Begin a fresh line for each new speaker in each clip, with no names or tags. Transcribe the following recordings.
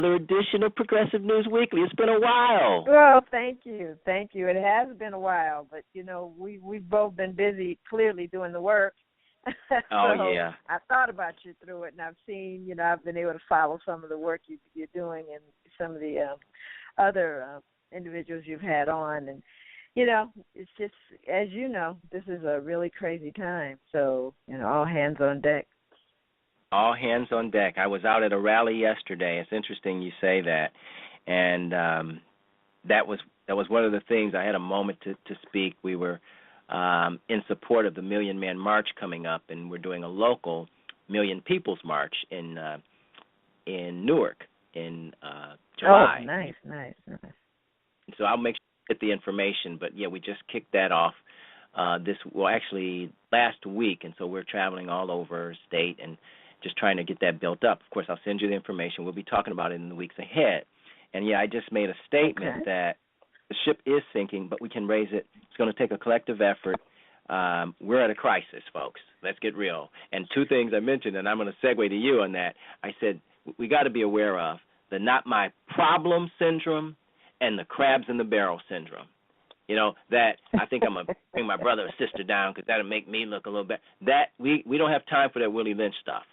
another edition of Progressive News Weekly. It's been a while.
Well, thank you. It has been a while, but, we've both been busy clearly doing the work.
Yeah.
I thought about you through it, and I've seen, I've been able to follow some of the work you're doing and some of the other individuals you've had on. And, it's just, as you know, this is a really crazy time. So, all hands on deck.
All hands on deck. I was out at a rally yesterday. It's interesting you say that. And that was one of the things. I had a moment to speak. We were in support of the Million Man March coming up, and we're doing a local Million People's March in Newark in July.
Oh, nice.
So I'll make sure to get the information. But, yeah, we just kicked that off last week, and so we're traveling all over state and just trying to get that built up. Of course, I'll send you the information. We'll be talking about it in the weeks ahead. And, yeah, I just made a statement that the ship is sinking, but we can raise it. It's going to take a collective effort. We're at a crisis, folks. Let's get real. And two things I mentioned, and I'm going to segue to you on that. I said we got to be aware of the not my problem syndrome and the crabs in the barrel syndrome. That I think I'm going to bring my brother or sister down because that'll make me look a little better. That we don't have time for that Willie Lynch stuff.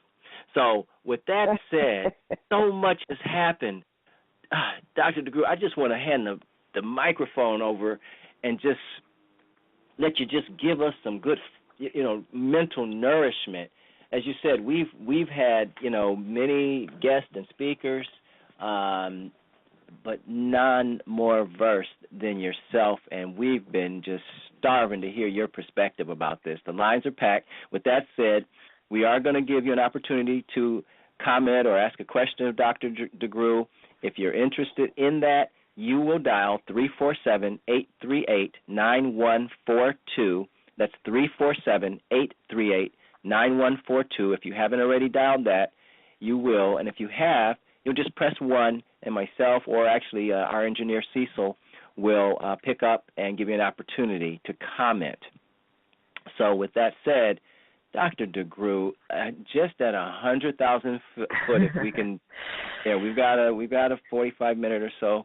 So with that said, so much has happened. Dr. DeGruy, I just want to hand the microphone over and just let you just give us some good, mental nourishment. As you said, we've had, many guests and speakers, but none more versed than yourself, and we've been just starving to hear your perspective about this. The lines are packed. With that said, we are going to give you an opportunity to comment or ask a question of Dr. DeGruy. If you're interested in that, you will dial 347-838-9142. That's 347-838-9142. If you haven't already dialed that, you will. And if you have, you'll just press 1, and myself or actually our engineer Cecil will pick up and give you an opportunity to comment. So with that said, Dr. DeGruy, just at 100,000 foot, if we can, we've got a 45-minute or so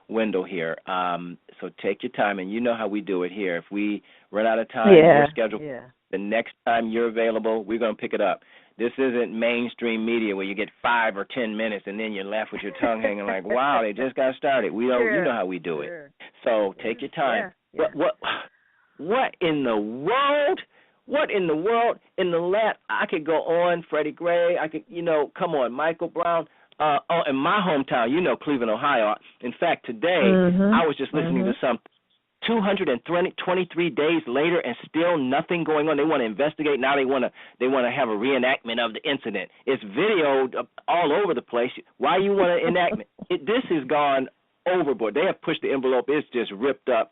window here. So take your time, and you know how we do it here. If we run out of time, your schedule, the next time you're available, we're going to pick it up. This isn't mainstream media where you get 5 or 10 minutes and then you're left with your tongue hanging like, wow, they just got started. We don't, you know how we do it. So take your time. What in the world? What in the world? In the lab, I could go on, Freddie Gray. I could, come on, Michael Brown. In my hometown, Cleveland, Ohio. In fact, today I was just listening to some 223 days later and still nothing going on. They want to investigate. Now they want to have a reenactment of the incident. It's videoed all over the place. Why you want an enactment? This has gone overboard. They have pushed the envelope. It's just ripped up.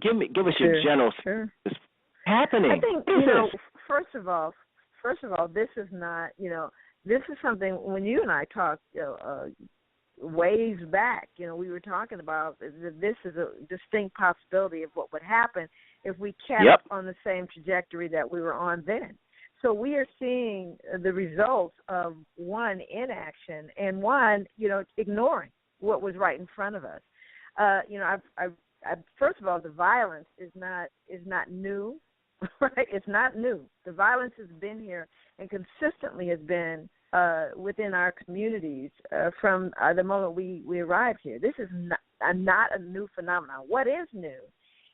Give us your general happening.
I think first of all, this is not this is something when you and I talked ways back. We were talking about that this is a distinct possibility of what would happen if we kept on the same trajectory that we were on then. So we are seeing the results of one inaction and one ignoring what was right in front of us. First of all, the violence is not new. Right, it's not new. The violence has been here and consistently has been within our communities from the moment we arrived here. This is not a new phenomenon. What is new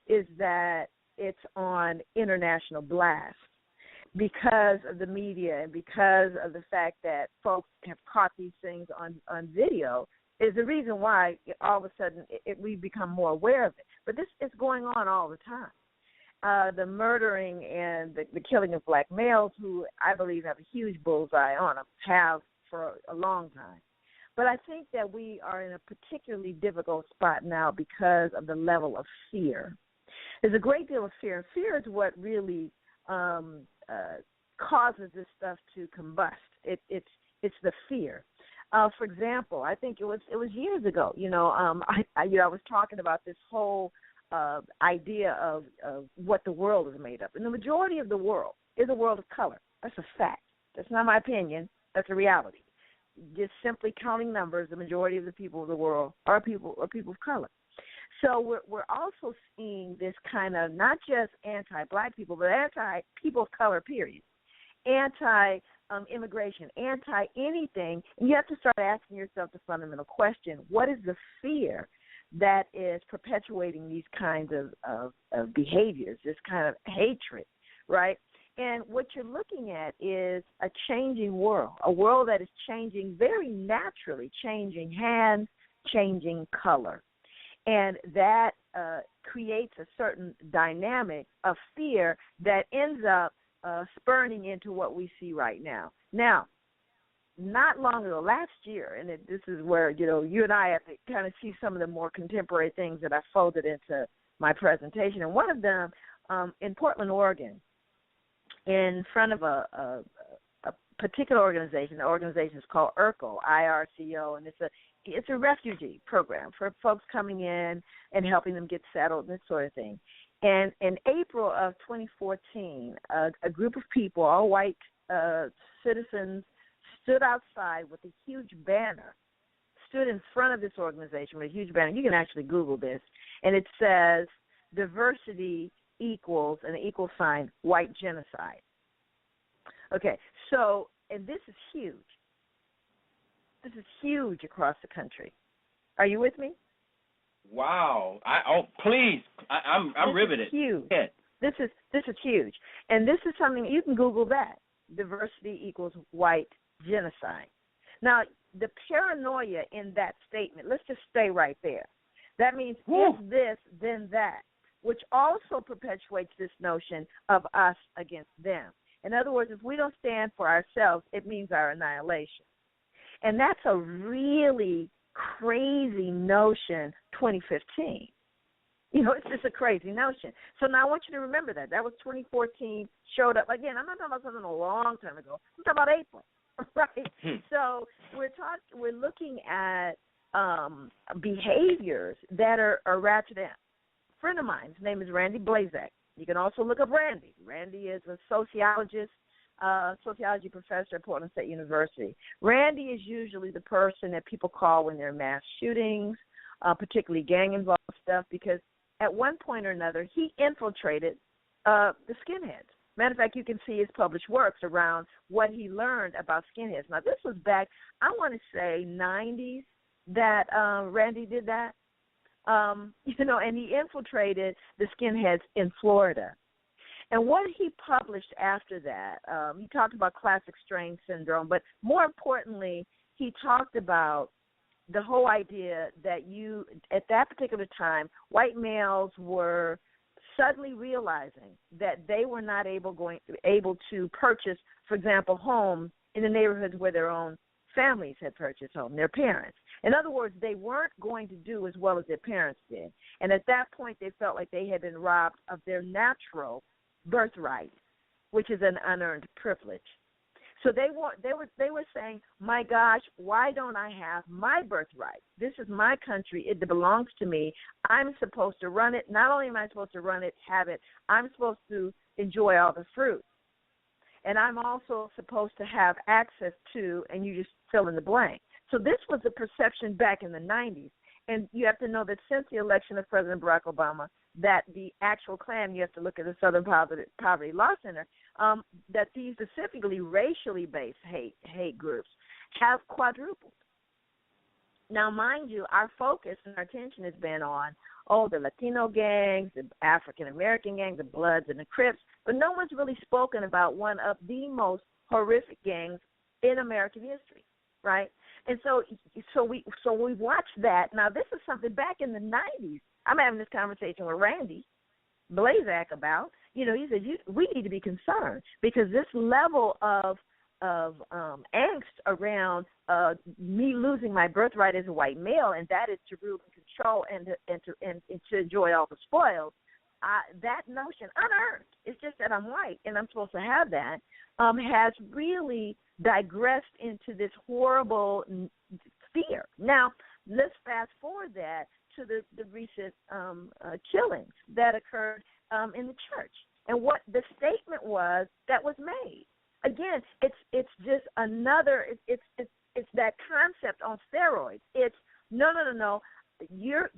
is that it's on international blast because of the media and because of the fact that folks have caught these things on video is the reason why all of a sudden we become more aware of it. But this is going on all the time. The murdering and the killing of black males, who I believe have a huge bullseye on them, have for a long time. But I think that we are in a particularly difficult spot now because of the level of fear. There's a great deal of fear. Fear is what really causes this stuff to combust. It's the fear. For example, I think it was years ago. I was talking about this whole idea of what the world is made of. And the majority of the world is a world of color. That's a fact. That's not my opinion. That's a reality. just simply counting numbers, the majority of the people of the world are people of color. So we're also seeing this kind of not just anti-black people, but anti-people of color, period. Anti-immigration, anti-anything. And you have to start asking yourself the fundamental question, what is the fear that is perpetuating these kinds of behaviors, this kind of hatred, right? And what you're looking at is a changing world, a world that is changing very naturally, changing hands, changing color. And that creates a certain dynamic of fear that ends up spurning into what we see right now. Now, not long ago, last year, and this is where, you and I have to kind of see some of the more contemporary things that I folded into my presentation. And one of them, in Portland, Oregon, in front of a particular organization. The organization is called IRCO, IRCO, and it's a refugee program for folks coming in and helping them get settled and this sort of thing. And in April of 2014, a group of people, all white citizens, stood outside with a huge banner, stood in front of this organization with a huge banner. You can actually Google this, and it says, diversity equals an equal sign white genocide. Okay, so, and this is huge. This is huge across the country. Are you with me?
Wow. Please. I'm riveted.
This is huge.
Yeah.
This is huge. And this is something, you can Google that. Diversity equals white genocide. Now, the paranoia in that statement, let's just stay right there. That means if this, then that, which also perpetuates this notion of us against them. In other words, if we don't stand for ourselves, it means our annihilation. And that's a really crazy notion, 2015. It's just a crazy notion. So now I want you to remember that. That was 2014, showed up. Again, I'm not talking about something a long time ago. I'm talking about April, right? So we're looking at behaviors that are ratcheted down. A friend of mine, his name is Randy Blazak. You can also look up Randy. Randy is a sociologist, sociology professor at Portland State University. Randy is usually the person that people call when there are mass shootings, particularly gang-involved stuff, because at one point or another, he infiltrated the skinheads. Matter of fact, you can see his published works around what he learned about skinheads. Now, this was back, I want to say, 90s that Randy did that. And he infiltrated the skinheads in Florida. And what he published after that, he talked about classic strain syndrome, but more importantly, he talked about the whole idea that at that particular time, white males were suddenly realizing that they were not able to purchase, for example, homes in the neighborhoods where their own families had purchased homes, their parents. In other words, they weren't going to do as well as their parents did. And at that point, they felt like they had been robbed of their natural birthright, which is an unearned privilege. So they were saying, my gosh, why don't I have my birthright? This is my country. It belongs to me. I'm supposed to run it. Not only am I supposed to run it, have it, I'm supposed to enjoy all the fruit. And I'm also supposed to have access to, and you just fill in the blank. So this was the perception back in the 90s. And you have to know that since the election of President Barack Obama, that the actual Klan, you have to look at the Southern Poverty Law Center, that these specifically racially based hate groups have quadrupled. Now, mind you, our focus and our attention has been on, the Latino gangs, the African-American gangs, the Bloods and the Crips, but no one's really spoken about one of the most horrific gangs in American history, right? And so we've watched that. Now, this is something back in the 90s. I'm having this conversation with Randy Blazak about, he said, we need to be concerned because this level of angst around me losing my birthright as a white male, and that is to rule and control and to enjoy all the spoils, that notion, unearned, it's just that I'm white and I'm supposed to have that, has really digressed into this horrible fear. Now, let's fast forward that to the recent killings that occurred in the church and what the statement was that was made. Again, it's just another. It's it's that concept on steroids. It's no. You're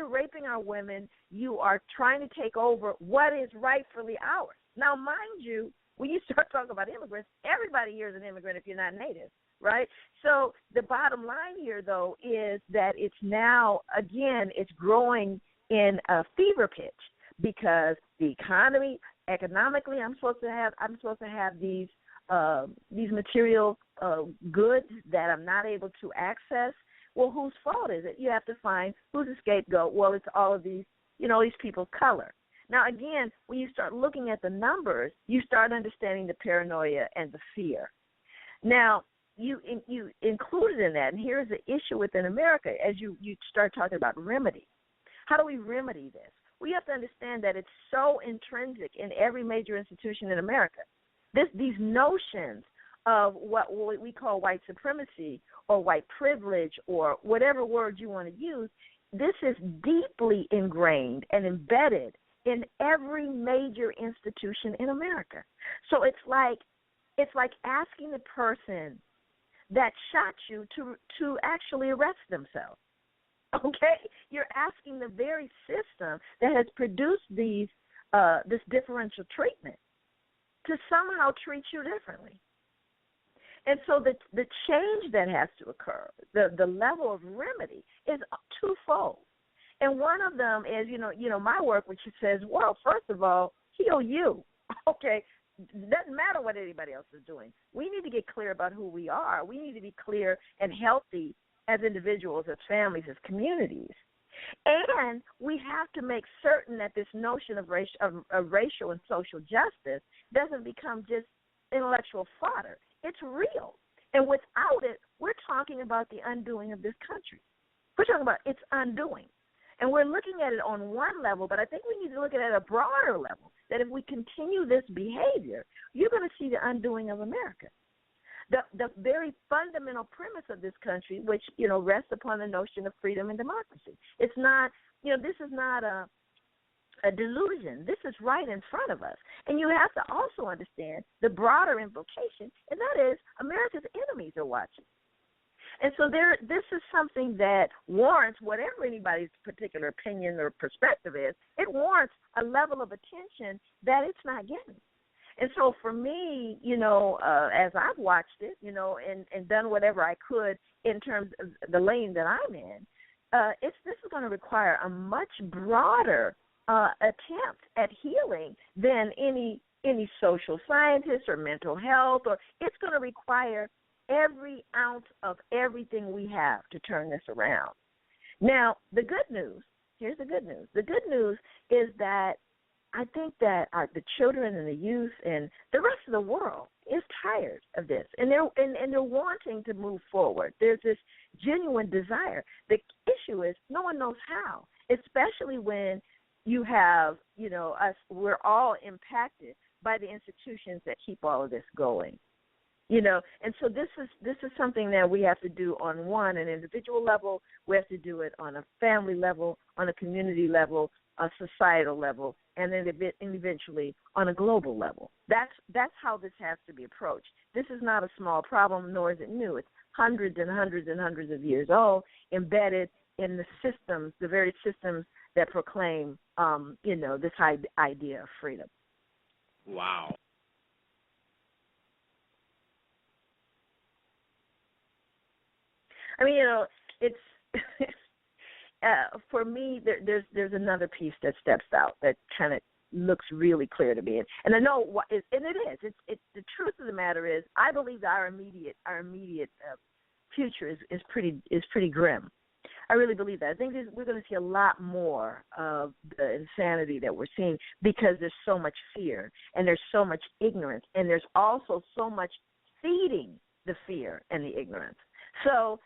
raping our women. You are trying to take over what is rightfully ours. Now, mind you, when you start talking about immigrants, everybody here is an immigrant if you're not native, right? So the bottom line here, though, is that it's now, again, it's growing in a fever pitch because the economy, economically, I'm supposed to have these material goods that I'm not able to access. Well, whose fault is it? You have to find who's the scapegoat. Well, it's all of these, these people of color. Now, again, when you start looking at the numbers, you start understanding the paranoia and the fear. Now, you included in that, and here's the issue within America as you start talking about remedy. How do we remedy this? We have to understand that it's so intrinsic in every major institution in America. These notions of what we call white supremacy or white privilege or whatever word you want to use, this is deeply ingrained and embedded in every major institution in America. So it's like asking the person that shot you to actually arrest themselves. Okay? You're asking the very system that has produced this differential treatment to somehow treat you differently. And so the change that has to occur, the level of remedy is twofold. And one of them is, my work, which says, well, first of all, heal you. Okay? Doesn't matter what anybody else is doing. We need to get clear about who we are. We need to be clear and healthy as individuals, as families, as communities. And we have to make certain that this notion of racial and social justice doesn't become just intellectual fodder. It's real. And without it, we're talking about the undoing of this country. We're talking about its undoing. And we're looking at it on one level, but I think we need to look at it at a broader level, that if we continue this behavior, you're going to see the undoing of America. The very fundamental premise of this country, which, rests upon the notion of freedom and democracy. It's not, this is not a delusion. This is right in front of us. And you have to also understand the broader implication, and that is America's enemies are watching. And so this is something that warrants, whatever anybody's particular opinion or perspective is, it warrants a level of attention that it's not getting. And so for me, as I've watched it, and done whatever I could in terms of the lane that I'm in, this is going to require a much broader attempt at healing than any social scientist or mental health, or it's going to require every ounce of everything we have to turn this around. Now, the good news, here's the good news. The good news is that I think that the children and the youth and the rest of the world is tired of this, and they're wanting to move forward. There's this genuine desire. The issue is no one knows how, especially when you have, us, we're all impacted by the institutions that keep all of this going. And so this is something that we have to do on an individual level. We have to do it on a family level, on a community level, a societal level, and then eventually on a global level. That's how this has to be approached. This is not a small problem, nor is it new. It's hundreds and hundreds and hundreds of years old, embedded in the systems, the very systems that proclaim, this idea of freedom.
Wow.
I mean, it's for me. There's another piece that steps out that kind of looks really clear to me, and I know what, and it is. It's the truth of the matter is, I believe that our immediate future is pretty grim. I really believe that. I think we're going to see a lot more of the insanity that we're seeing because there's so much fear and there's so much ignorance, and there's also so much feeding the fear and the ignorance. So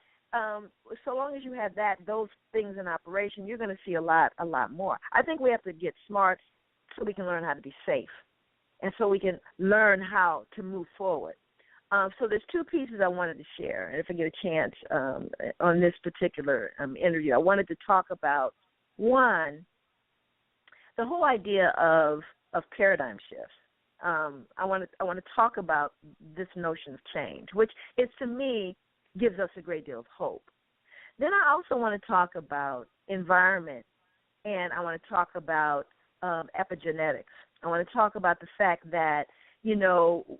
so long as you have those things in operation, you're going to see a lot more. I think we have to get smart so we can learn how to be safe, and so we can learn how to move forward. So there's two pieces I wanted to share, and if I get a chance on this particular interview, I wanted to talk about, one, the whole idea of paradigm shifts. I want to talk about this notion of change, which is, to me, gives us a great deal of hope. Then I also want to talk about environment, and I want to talk about epigenetics. I want to talk about the fact that,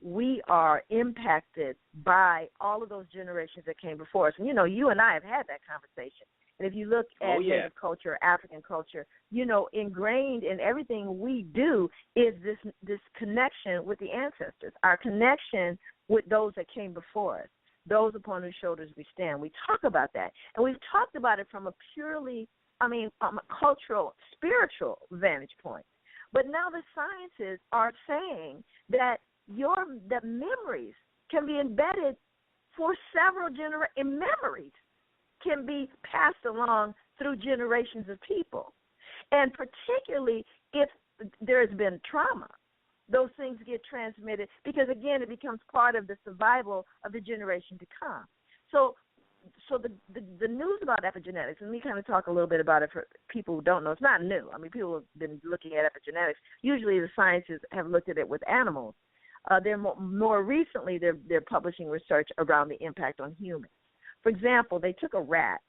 we are impacted by all of those generations that came before us. And, you and I have had that conversation. And if you look at Native culture, African culture, ingrained in everything we do is this connection with the ancestors, our connection with those that came before us, those upon whose shoulders we stand. We talk about that. And we've talked about it from a purely, a cultural, spiritual vantage point. But now the sciences are saying that that memories can be embedded for several generations. Memories can be passed along through generations of people. And particularly if there has been trauma, those things get transmitted because, again, it becomes part of the survival of the generation to come. So the news about epigenetics, and we kind of talk a little bit about it for people who don't know, it's not new. People have been looking at epigenetics. Usually the sciences have looked at it with animals. They're more recently, they're publishing research around the impact on humans. For example, they took a rat,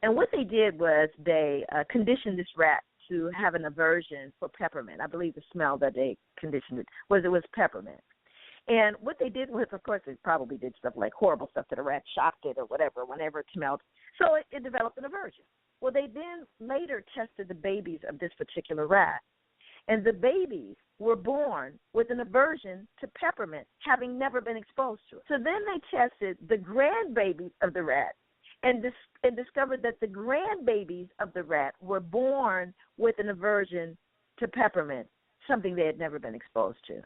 and what they did was they conditioned this rat to have an aversion for peppermint. I believe the smell that they conditioned it was peppermint. And what they did was, of course, they probably did stuff like horrible stuff to the rat, shocked it or whatever, whenever it smelled. So it developed an aversion. Well, they then later tested the babies of this particular rat. And the babies were born with an aversion to peppermint, having never been exposed to it. So then they tested the grandbabies of the rat and discovered that the grandbabies of the rat were born with an aversion to peppermint, something they had never been exposed to.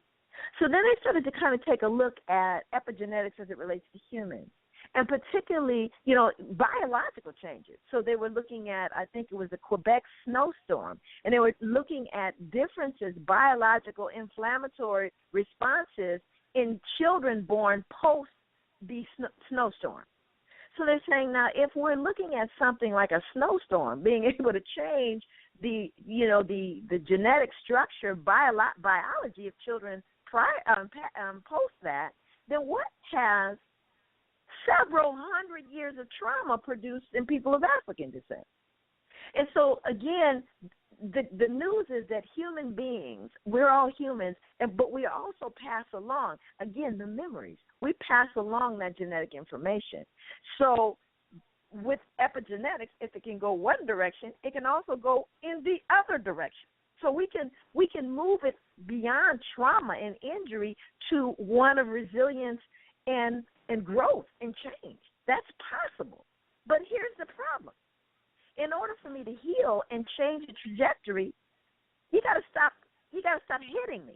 So then they started to kind of take a look at epigenetics as it relates to humans, and particularly, biological changes. So they were looking at, I think it was the Quebec snowstorm, and they were looking at differences, biological inflammatory responses in children born post the snowstorm. So they're saying now if we're looking at something like a snowstorm being able to change the genetic structure, biology of children post that, then what has several hundred years of trauma produced in people of African descent? And so, again, the news is that human beings, we're all humans, but we also pass along, again, the memories. We pass along that genetic information. So with epigenetics, if it can go one direction, it can also go in the other direction. So we can move it beyond trauma and injury to one of resilience and growth and change. That's possible. But here's the problem. In order for me to heal and change the trajectory, you got to stop hitting me,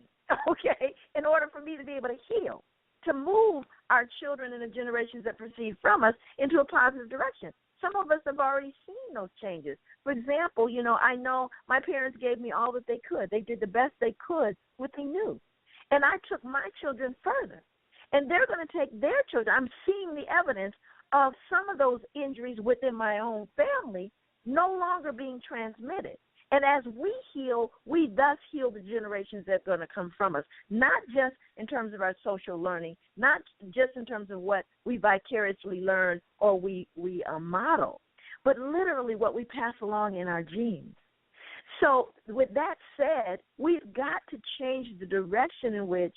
okay, in order for me to be able to heal, to move our children and the generations that proceed from us into a positive direction. Some of us have already seen those changes. For example, I know my parents gave me all that they could. They did the best they could with what they knew. And I took my children further. And they're going to take their children. I'm seeing the evidence of some of those injuries within my own family no longer being transmitted. And as we heal, we thus heal the generations that are going to come from us, not just in terms of our social learning, not just in terms of what we vicariously learn or we model, but literally what we pass along in our genes. So with that said, we've got to change the direction in which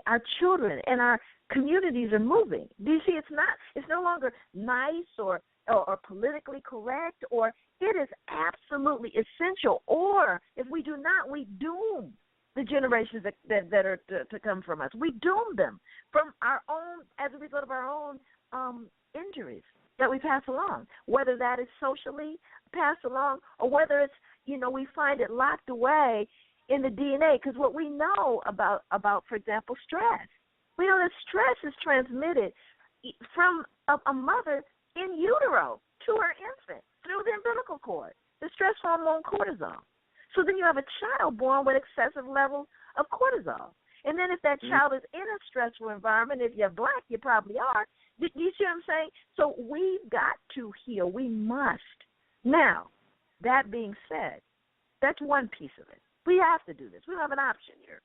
our children and our communities are moving. Do you see? It's no longer nice or politically correct, or it is absolutely essential. Or if we do not, we doom the generations that are to come from us. We doom them from our own, as a result of our own injuries that we pass along, whether that is socially passed along or whether it's, we find it locked away in the DNA. Because what we know about, for example, stress, we know that stress is transmitted from a mother in utero to her infant through the umbilical cord, the stress hormone cortisol. So then you have a child born with excessive levels of cortisol. And then if that child is in a stressful environment, if you're black, you probably are. Do you see what I'm saying? So we've got to heal. We must. Now, that being said, that's one piece of it. We have to do this. We don't have an option here,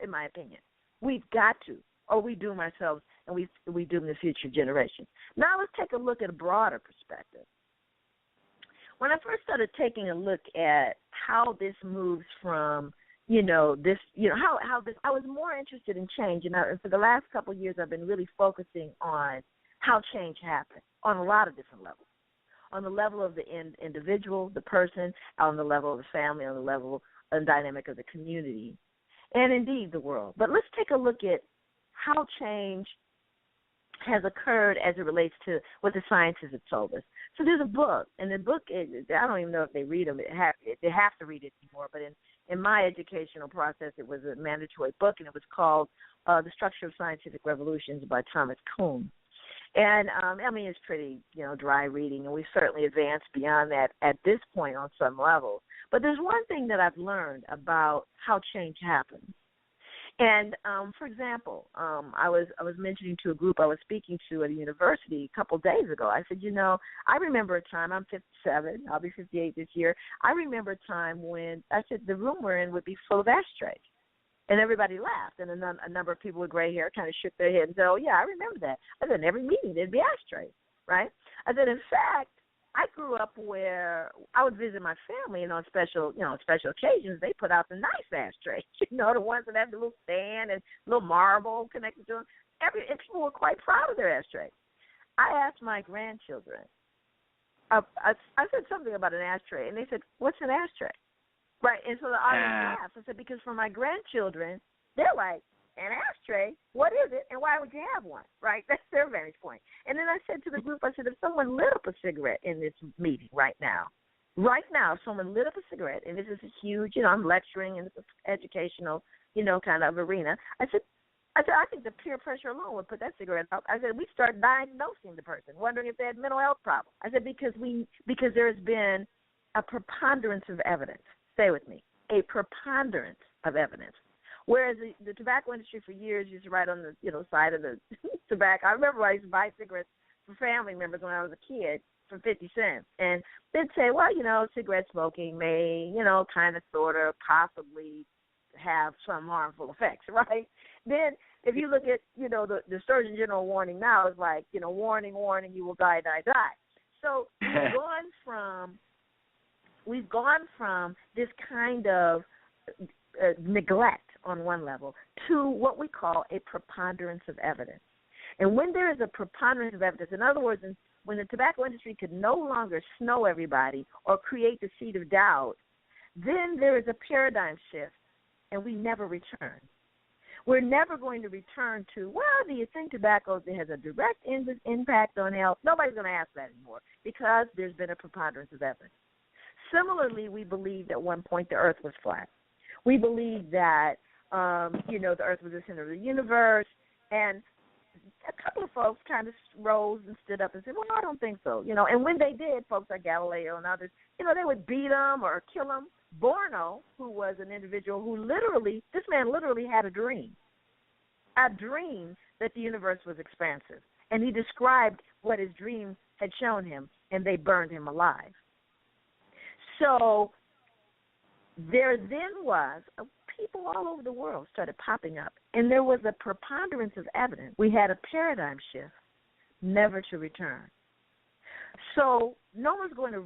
in my opinion. We've got to. or we doom ourselves and we doom the future generation. Now let's take a look at a broader perspective. When I first started taking a look at how this moves from, how this, I was more interested in change. And for the last couple of years, I've been really focusing on how change happens on a lot of different levels. On the level of the individual, the person, on the level of the family, on the level and dynamic of the community, and indeed the world. But let's take a look at how change has occurred as it relates to what the scientists have told us. So there's a book, and the book, I don't even know if they read them. They have to read it anymore, but in my educational process, it was a mandatory book, and it was called The Structure of Scientific Revolutions by Thomas Kuhn. And, it's pretty, dry reading, and we've certainly advanced beyond that at this point on some level. But there's one thing that I've learned about how change happens. And, for example, I was mentioning to a group I was speaking to at a university a couple of days ago. I said, I remember a time, I'm 57, I'll be 58 this year. I remember a time when I said the room we're in would be full of ashtrays. And everybody laughed, and a number of people with gray hair kind of shook their head and said, oh, yeah, I remember that. I said, in every meeting there'd be ashtrays, right? I said, in fact, I grew up where I would visit my family, and on special occasions, they put out the nice ashtrays, the ones that have the little stand and little marble connected to them. And people were quite proud of their ashtrays. I asked my grandchildren, I said something about an ashtray, and they said, what's an ashtray? Right, and so the audience laughed. I said, because for my grandchildren, they're like, an ashtray, what is it, and why would you have one, right? That's their vantage point. And then I said to the group, I said, if someone lit up a cigarette in this meeting right now, if someone lit up a cigarette, and this is a huge, I'm lecturing, and it's an educational, kind of arena, I said, I think the peer pressure alone would put that cigarette out. I said, we start diagnosing the person, wondering if they had mental health problems. I said, because there's been a preponderance of evidence. Stay with me. A preponderance of evidence. Whereas the tobacco industry for years used to write on the side of the tobacco. I remember I used to buy cigarettes for family members when I was a kid for 50 cents. And they'd say, well, cigarette smoking may, kind of, sort of, possibly have some harmful effects, right? Then if you look at, the Surgeon General warning now is like, warning, warning, you will die, die, die. So we've gone from this kind of neglect on one level to what we call a preponderance of evidence. And when there is a preponderance of evidence, in other words, when the tobacco industry could no longer snow everybody or create the seed of doubt, then there is a paradigm shift, and we never return. We're never going to return to, well, do you think tobacco has a direct impact on health? Nobody's going to ask that anymore because there's been a preponderance of evidence. Similarly, we believed at one point the earth was flat. We believed that, the earth was the center of the universe, and a couple of folks kind of rose and stood up and said, well, I don't think so. And when they did, folks like Galileo and others, they would beat them or kill them. Bourneau, who was an individual who this man literally had a dream that the universe was expansive. And he described what his dream had shown him, and they burned him alive. So there then was, people all over the world started popping up, and there was a preponderance of evidence. We had a paradigm shift, never to return. So no one's going to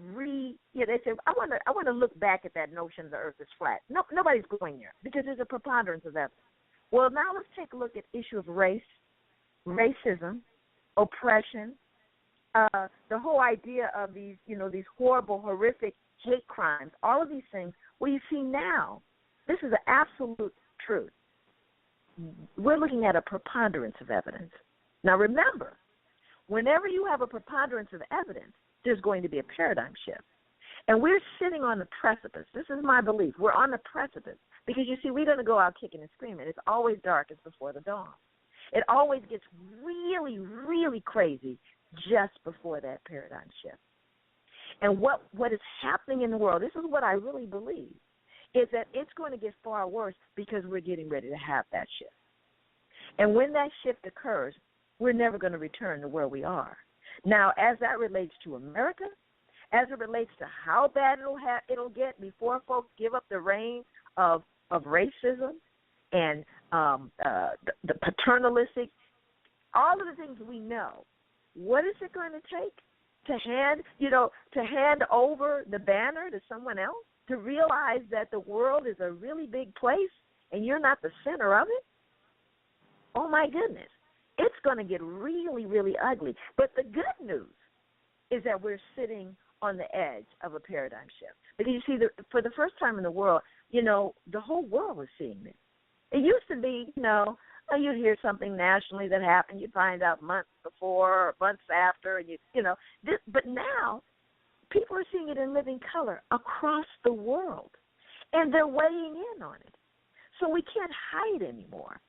they say, I want to look back at that notion the earth is flat. No, nobody's going there because there's a preponderance of evidence. Well, now let's take a look at the issue of race, racism, oppression, the whole idea of these horrible, horrific hate crimes, all of these things. Well, you see now, this is the absolute truth. We're looking at a preponderance of evidence. Now remember, whenever you have a preponderance of evidence, there's going to be a paradigm shift. And we're sitting on the precipice. This is my belief. We're on the precipice. Because, you see, we're going to go out kicking and screaming. It's always darkest before the dawn. It always gets really, really crazy just before that paradigm shift. And what is happening in the world, this is what I really believe, is that it's going to get far worse because we're getting ready to have that shift. And when that shift occurs, we're never going to return to where we are. Now, as that relates to America, as it relates to how bad it'll get before folks give up the reins of racism and the paternalistic, all of the things we know. What is it going to take to hand over the banner to someone else, to realize that the world is a really big place and you're not the center of it? Oh, my goodness. It's going to get really, really ugly. But the good news is that we're sitting on the edge of a paradigm shift. Because you see, for the first time in the world, the whole world was seeing this. It used to be, you'd hear something nationally that happened, you'd find out months before or months after, and but now people are seeing it in living color across the world, and they're weighing in on it. So we can't hide anymore.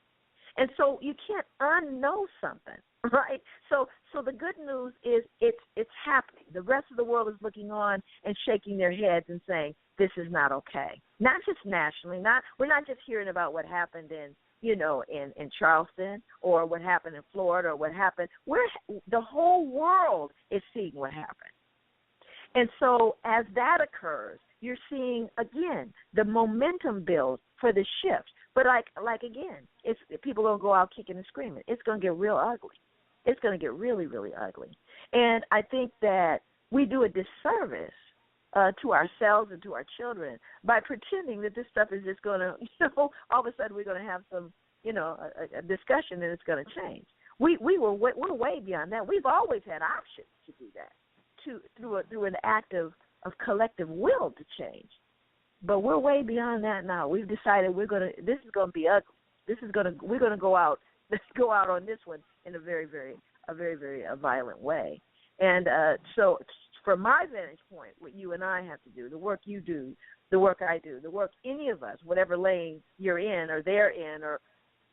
And so you can't unknow something, right? So the good news is it's happening. The rest of the world is looking on and shaking their heads and saying, this is not okay. Not just nationally. We're not just hearing about what happened in Charleston or what happened in Florida or what happened. The whole world is seeing what happened. And so as that occurs, you're seeing, again, the momentum build for the shift. But like again, people don't go out kicking and screaming. It's going to get real ugly. It's going to get really, really ugly. And I think that we do a disservice to ourselves and to our children by pretending that this stuff is just going to, all of a sudden we're going to have some, a discussion and it's going to change. We're way beyond that. We've always had options to do that, through an act of collective will to change. But we're way beyond that now. We've decided this is going to be ugly. We're going to go out. Let's go out on this one in a very, very violent way. And so, from my vantage point, what you and I have to do, the work you do, the work I do, the work any of us, whatever lane you're in or they're in or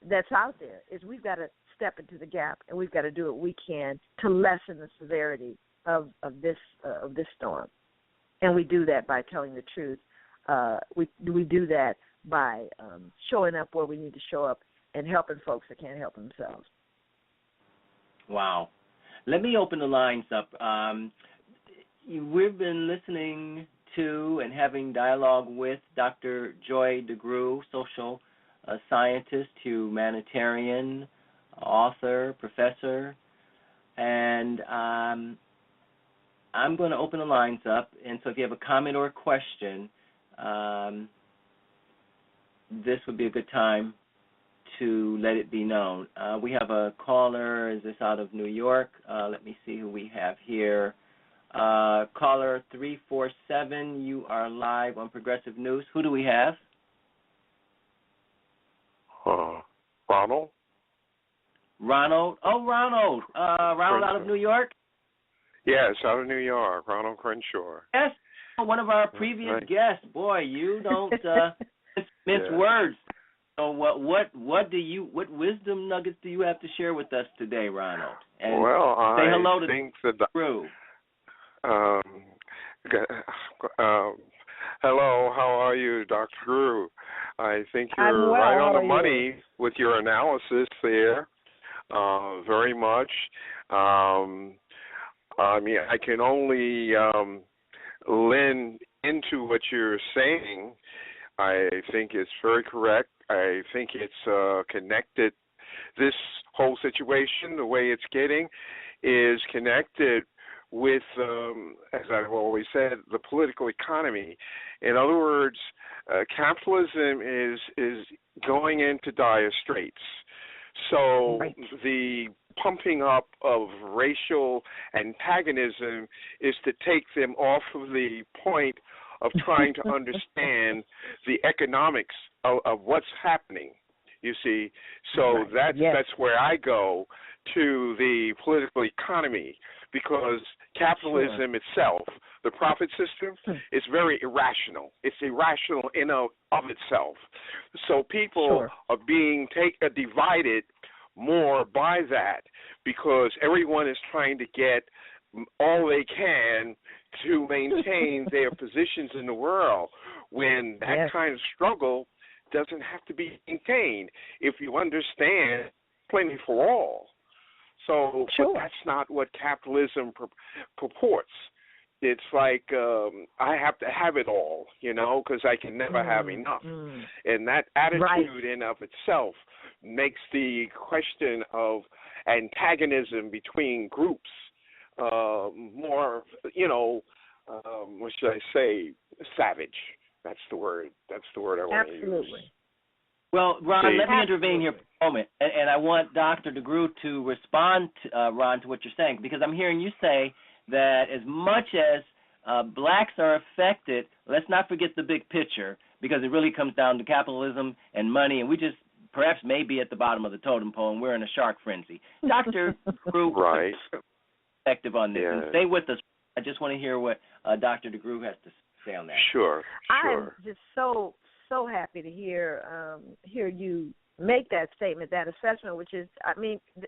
that's out there, is we've got to step into the gap and we've got to do what we can to lessen the severity of this storm. And we do that by telling the truth. We do that by showing up where we need to show up and helping folks that can't help themselves.
Wow. Let me open the lines up. We've been listening to and having dialogue with Dr. Joy DeGruy, social scientist, humanitarian, author, professor, and I'm going to open the lines up. And so if you have a comment or a question, this would be a good time to let it be known. We have a caller. Is this out of New York? Let me see who we have here. Caller 347, you are live on Progressive News. Who do we have?
Ronald.
Ronald. Oh, Ronald. Ronald out of New York?
Yes, out of New York. Ronald Crenshaw.
Yes, one of our previous guests. Boy, you don't mince words. So what wisdom nuggets do you have to share with us today, Ronald? And say hello to the crew.
Hello, how are you, Dr. DeGruy? I think you're right on the money with your analysis there, very much. I mean, I can only lend into what you're saying. I think it's very correct. I think it's connected. This whole situation, the way it's getting, is connected with, as I've always said, the political economy. In other words, capitalism is going into dire straits. So the pumping up of racial antagonism is to take them off of the point of trying to understand the economics of what's happening, you see. So that's where I go to the political economy, because capitalism itself, the profit system, is very irrational. It's irrational in of itself. So people are being divided more by that, because everyone is trying to get all they can to maintain their positions in the world, when that kind of struggle doesn't have to be maintained if you understand plenty for all. So but that's not what capitalism purports. it's like I have to have it all, because I can never have enough. And that attitude in of itself makes the question of antagonism between groups more, what should I say, savage. That's the word. That's the word I want to use.
Absolutely.
Well, Ron, let me intervene here for a moment, and I want Dr. DeGruy to respond, Ron, to what you're saying, because I'm hearing you say that as much as blacks are affected, let's not forget the big picture, because it really comes down to capitalism and money, and we just perhaps may be at the bottom of the totem pole, and we're in a shark frenzy. Dr. DeGruy,
right.
perspective on this, and stay with us. I just want to hear what Dr. DeGruy has to say on that.
Sure.
I'm just so happy to hear you make that statement, that assessment, which is,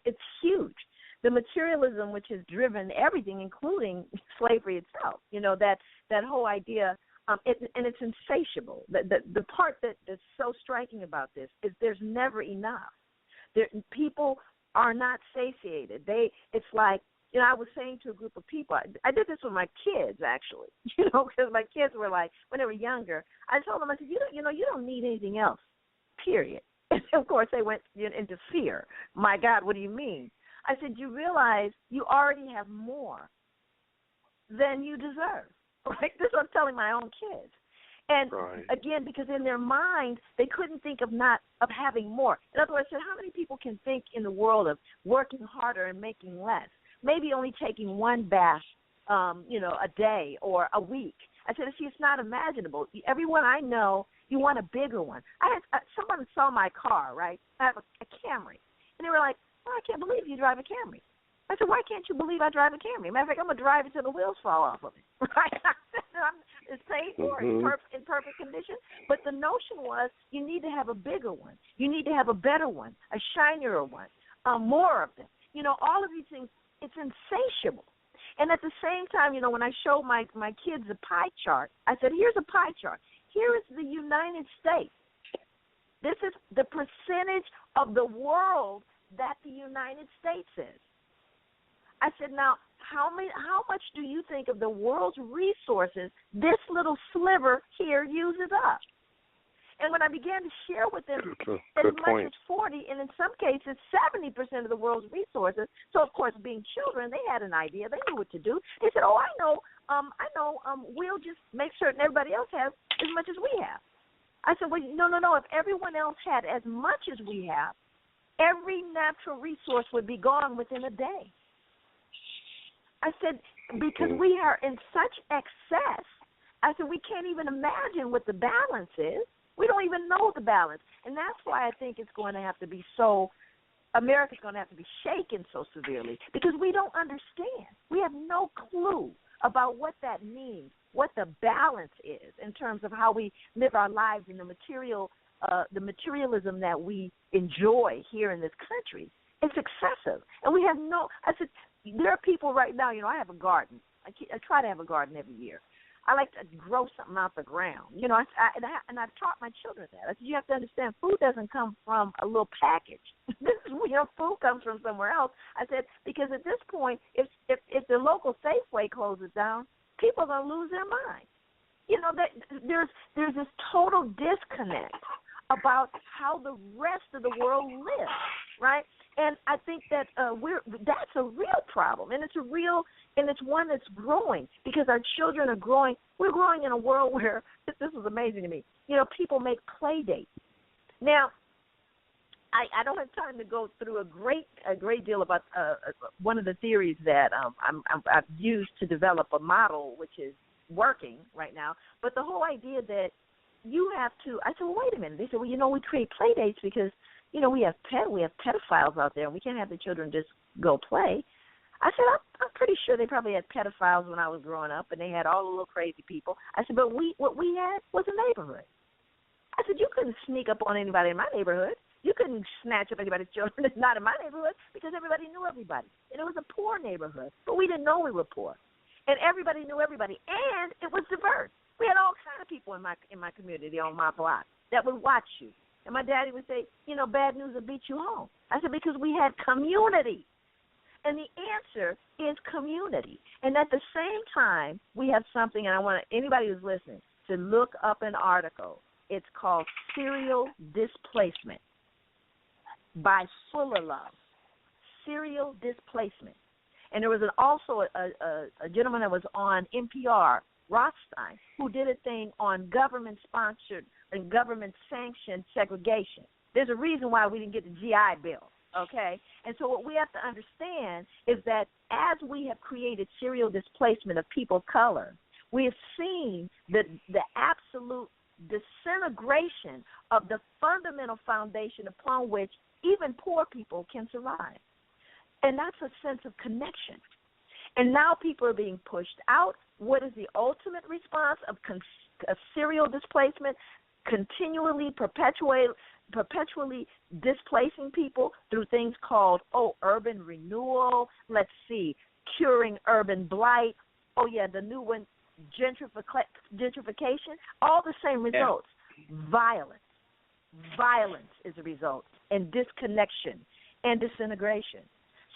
it's huge. The materialism which has driven everything, including slavery itself, that whole idea, and it's insatiable. The part that's so striking about this is there's never enough. People are not satiated. It's like, I was saying to a group of people, I did this with my kids, actually, because my kids were like, when they were younger, I told them, I said, you don't need anything else, period. And of course, they went into fear. My God, what do you mean? I said, you realize you already have more than you deserve. Right? This is what I'm telling my own kids. And again, because in their mind, they couldn't think of having more. In other words, I said, how many people can think in the world of working harder and making less? Maybe only taking one bath, a day or a week. I said, see, it's not imaginable. Everyone I know, you want a bigger one. Someone saw my car, right? I have a Camry. And they were like, I can't believe you drive a Camry. I said, why can't you believe I drive a Camry? Matter of fact, I'm going to drive it till the wheels fall off of it. Right? It's paid for, it's in perfect condition. But the notion was you need to have a bigger one. You need to have a better one, a shinier one, more of them. All of these things, it's insatiable. And at the same time, when I show my kids a pie chart, I said, here's a pie chart. Here is the United States. This is the percentage of the world that the United States is. I said, now, how much do you think of the world's resources this little sliver here uses up? And when I began to share with them as much as 40, and in some cases 70% of the world's resources, so of course being children, they had an idea, they knew what to do. They said, I know, we'll just make certain everybody else has as much as we have. I said, well, no, if everyone else had as much as we have, every natural resource would be gone within a day. I said, because we are in such excess, I said, we can't even imagine what the balance is. We don't even know the balance. And that's why I think it's going to have to be America's going to have to be shaken so severely, because we don't understand. We have no clue about what that means, what the balance is in terms of how we live our lives in the materialism that we enjoy here in this country. It's excessive. And we have I said, there are people right now, I have a garden. I try to have a garden every year. I like to grow something out the ground, and I've taught my children that. I said, you have to understand, food doesn't come from a little package. This is, food comes from somewhere else. I said, because at this point, if the local Safeway closes down, people are going to lose their mind. There's this total disconnect about how the rest of the world lives, right? And I think that that's a real problem, and it's one that's growing because our children are growing. We're growing in a world where this is amazing to me. People make play dates. Now, I don't have time to go through a great deal about one of the theories that I've used to develop a model which is working right now. But the whole idea that you have to, I said, well, wait a minute. They said, well, we create play dates because we have pedophiles out there, and we can't have the children just go play. I said, I'm pretty sure they probably had pedophiles when I was growing up, and they had all the little crazy people. I said, but what we had was a neighborhood. I said, you couldn't sneak up on anybody in my neighborhood. You couldn't snatch up anybody's children that's not in my neighborhood because everybody knew everybody. And it was a poor neighborhood, but we didn't know we were poor. And everybody knew everybody, and it was diverse. We had all kinds of people in my community on my block that would watch you. And my daddy would say, bad news will beat you home. I said, because we had community. And the answer is community. And at the same time, we have something, and I want anybody who's listening to look up an article. It's called Serial Displacement by Fullerlove. Serial Displacement. And there was also a gentleman that was on NPR, Rothstein, who did a thing on government-sponsored and government-sanctioned segregation. There's a reason why we didn't get the GI Bill, okay? And so what we have to understand is that as we have created serial displacement of people of color, we have seen the absolute disintegration of the fundamental foundation upon which even poor people can survive. And that's a sense of connection. And now people are being pushed out. What is the ultimate response of serial displacement? Continually, perpetually displacing people through things called, urban renewal. Let's see, curing urban blight. Oh, yeah, the new one, gentrification. All the same results. Yeah. Violence is a result, and disconnection and disintegration.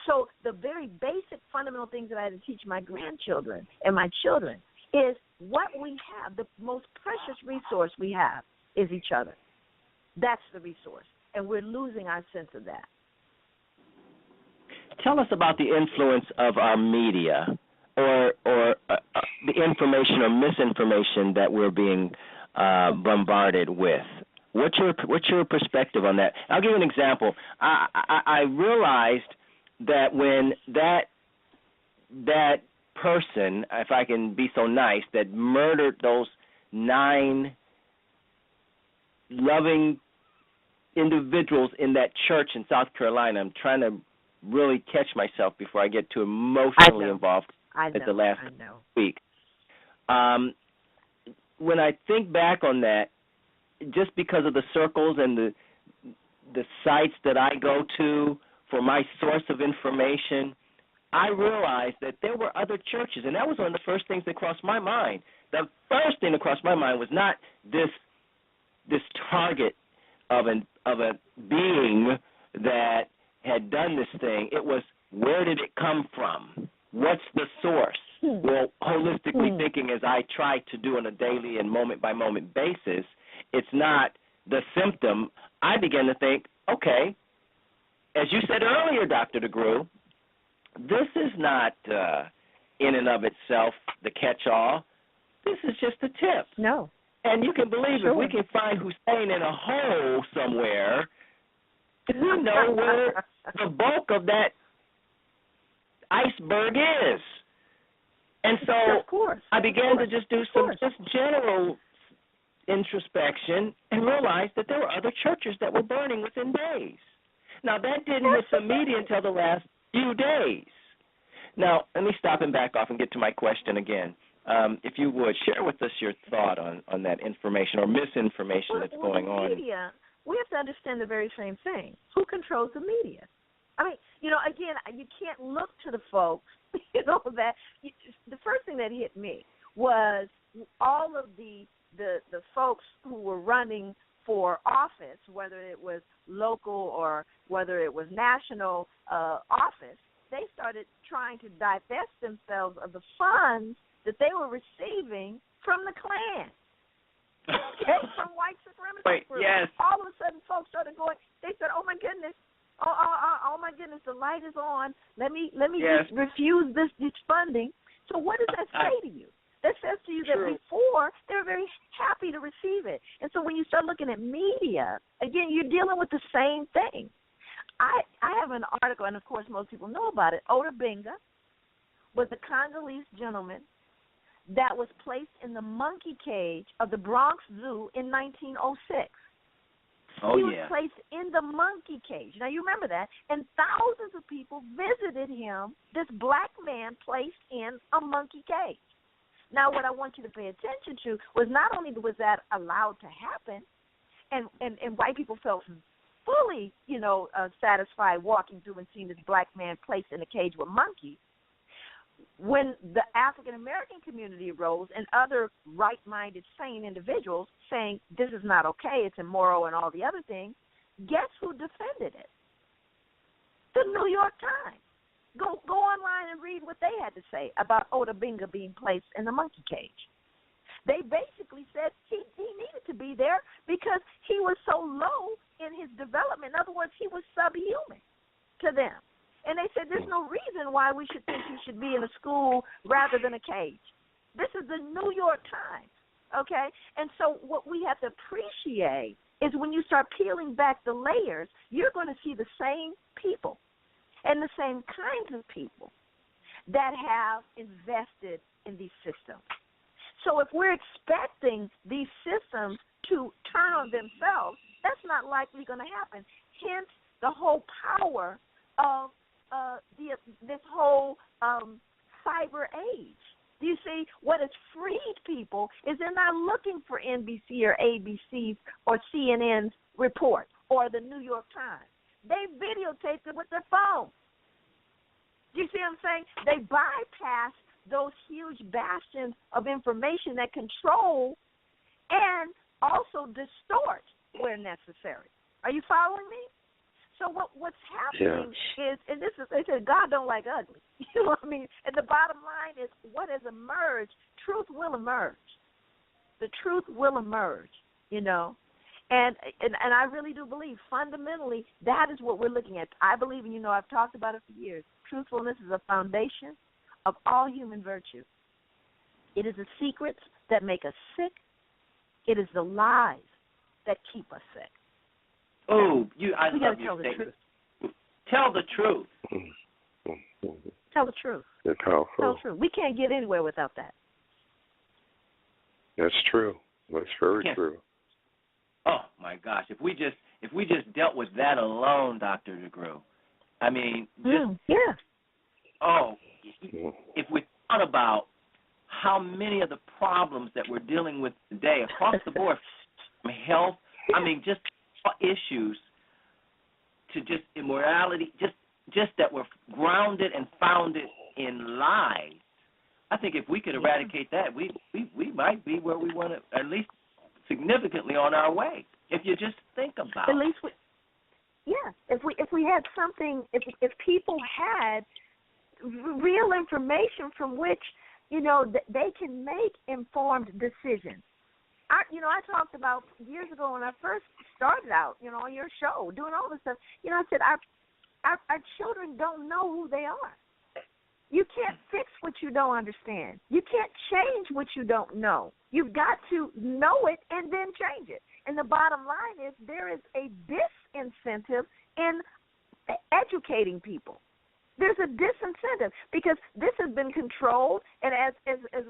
So the very basic fundamental things that I had to teach my grandchildren and my children is what we have, the most precious resource we have is each other. That's the resource, and we're losing our sense of that.
Tell us about the influence of our media or the information or misinformation that we're being bombarded with. What's your perspective on that? I'll give you an example. I realized that when that person, if I can be so nice, that murdered those 9 loving individuals in that church in South Carolina, I'm trying to really catch myself before I get too emotionally involved at the last week. When I think back on that, just because of the circles and the sites that I go to for my source of information, I realized that there were other churches, and that was one of the first things that crossed my mind. The first thing that crossed my mind was not this target of a being that had done this thing. It was, where did it come from? What's the source? Well, holistically thinking, as I try to do on a daily and moment-by-moment basis, it's not the symptom. I began to think, okay, as you said earlier, Dr. DeGruy, this is not in and of itself the catch-all. This is just a tip.
No.
And you can believe if we can find Hussein in a hole somewhere, we know where the bulk of that iceberg is. And so I began to just do some just general introspection and realized that there were other churches that were burning within days. Now, that didn't hit the media until the last few days. Now, let me stop and back off and get to my question again. If you would, share with us your thought on that information or misinformation that's going on.
Media, we have to understand the very same thing. Who controls the media? I mean, again, you can't look to the folks, that the first thing that hit me was all of the folks who were running for office, whether it was local or whether it was national office, they started trying to divest themselves of the funds that they were receiving from the Klan, from white supremacy groups.
Yes.
All of a sudden, folks started going. They said, "Oh my goodness, oh my goodness, the light is on. Let me just refuse this funding." So what does that say to you? That says to you that before they were very happy to receive it. And so when you start looking at media, again, you're dealing with the same thing. I have an article, and of course most people know about it. Ota Benga was a Congolese gentleman that was placed in the monkey cage of the Bronx Zoo in 1906. He was placed in the monkey cage. Now, you remember that. And thousands of people visited him, this black man placed in a monkey cage. Now, what I want you to pay attention to was not only was that allowed to happen, and white people felt fully, satisfied walking through and seeing this black man placed in a cage with monkeys, when the African-American community arose and other right-minded, sane individuals saying this is not okay, it's immoral and all the other things, guess who defended it? The New York Times. Go online and read what they had to say about Odabinga being placed in the monkey cage. They basically said he needed to be there because he was so low in his development. In other words, he was subhuman to them. And they said there's no reason why we should think he should be in a school rather than a cage. This is the New York Times, okay? And so what we have to appreciate is when you start peeling back the layers, you're going to see the same people and the same kinds of people that have invested in these systems. So if we're expecting these systems to turn on themselves, that's not likely going to happen. Hence, the whole power of this whole cyber age. Do you see? What has freed people is they're not looking for NBC or ABC or CNN's report or the New York Times. They videotaped it with their phone. Do you see what I'm saying? They bypass those huge bastions of information that control and also distort where necessary. Are you following me? So what's happening is, and this is, they said God don't like ugly. You know what I mean? And the bottom line is what has emerged, truth will emerge. The truth will emerge, you know. And I really do believe fundamentally that is what we're looking at. I believe, and you know, I've talked about it for years, truthfulness is a foundation of all human virtue. It is the secrets that make us sick. It is the lies that keep us sick.
Oh, I love your statement. Tell the truth.
Tell the truth.
They're powerful.
Tell the truth. We can't get anywhere without that.
That's true. That's very true.
Oh my gosh! If we just dealt with that alone, Dr. DeGruy, I mean, if we thought about how many of the problems that we're dealing with today across the board, from health, I mean, just issues to just immorality, just that we're grounded and founded in lies. I think if we could eradicate that, we might be where we want to, at least significantly on our way. If you just think about it.
At least if we had something, if people had real information from which, you know, they can make informed decisions. I talked about years ago when I first started out, you know, on your show, doing all this stuff. You know, I said our children don't know who they are. You can't fix what you don't understand. You can't change what you don't know. You've got to know it and then change it. And the bottom line is there is a disincentive in educating people. There's a disincentive because this has been controlled, and as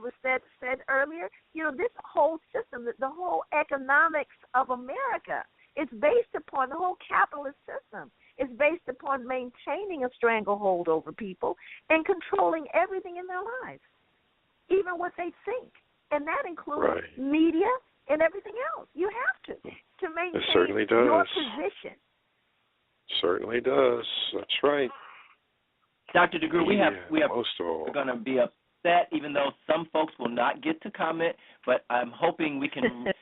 was said earlier, you know, this whole system, the whole economics of America is based upon the whole capitalist system. It's based upon maintaining a stranglehold over people and controlling everything in their lives, even what they think, and that includes media and everything else. You have to maintain your position.
Certainly does. That's right.
Dr. DeGruy, we're going to be upset, even though some folks will not get to comment, but I'm hoping we can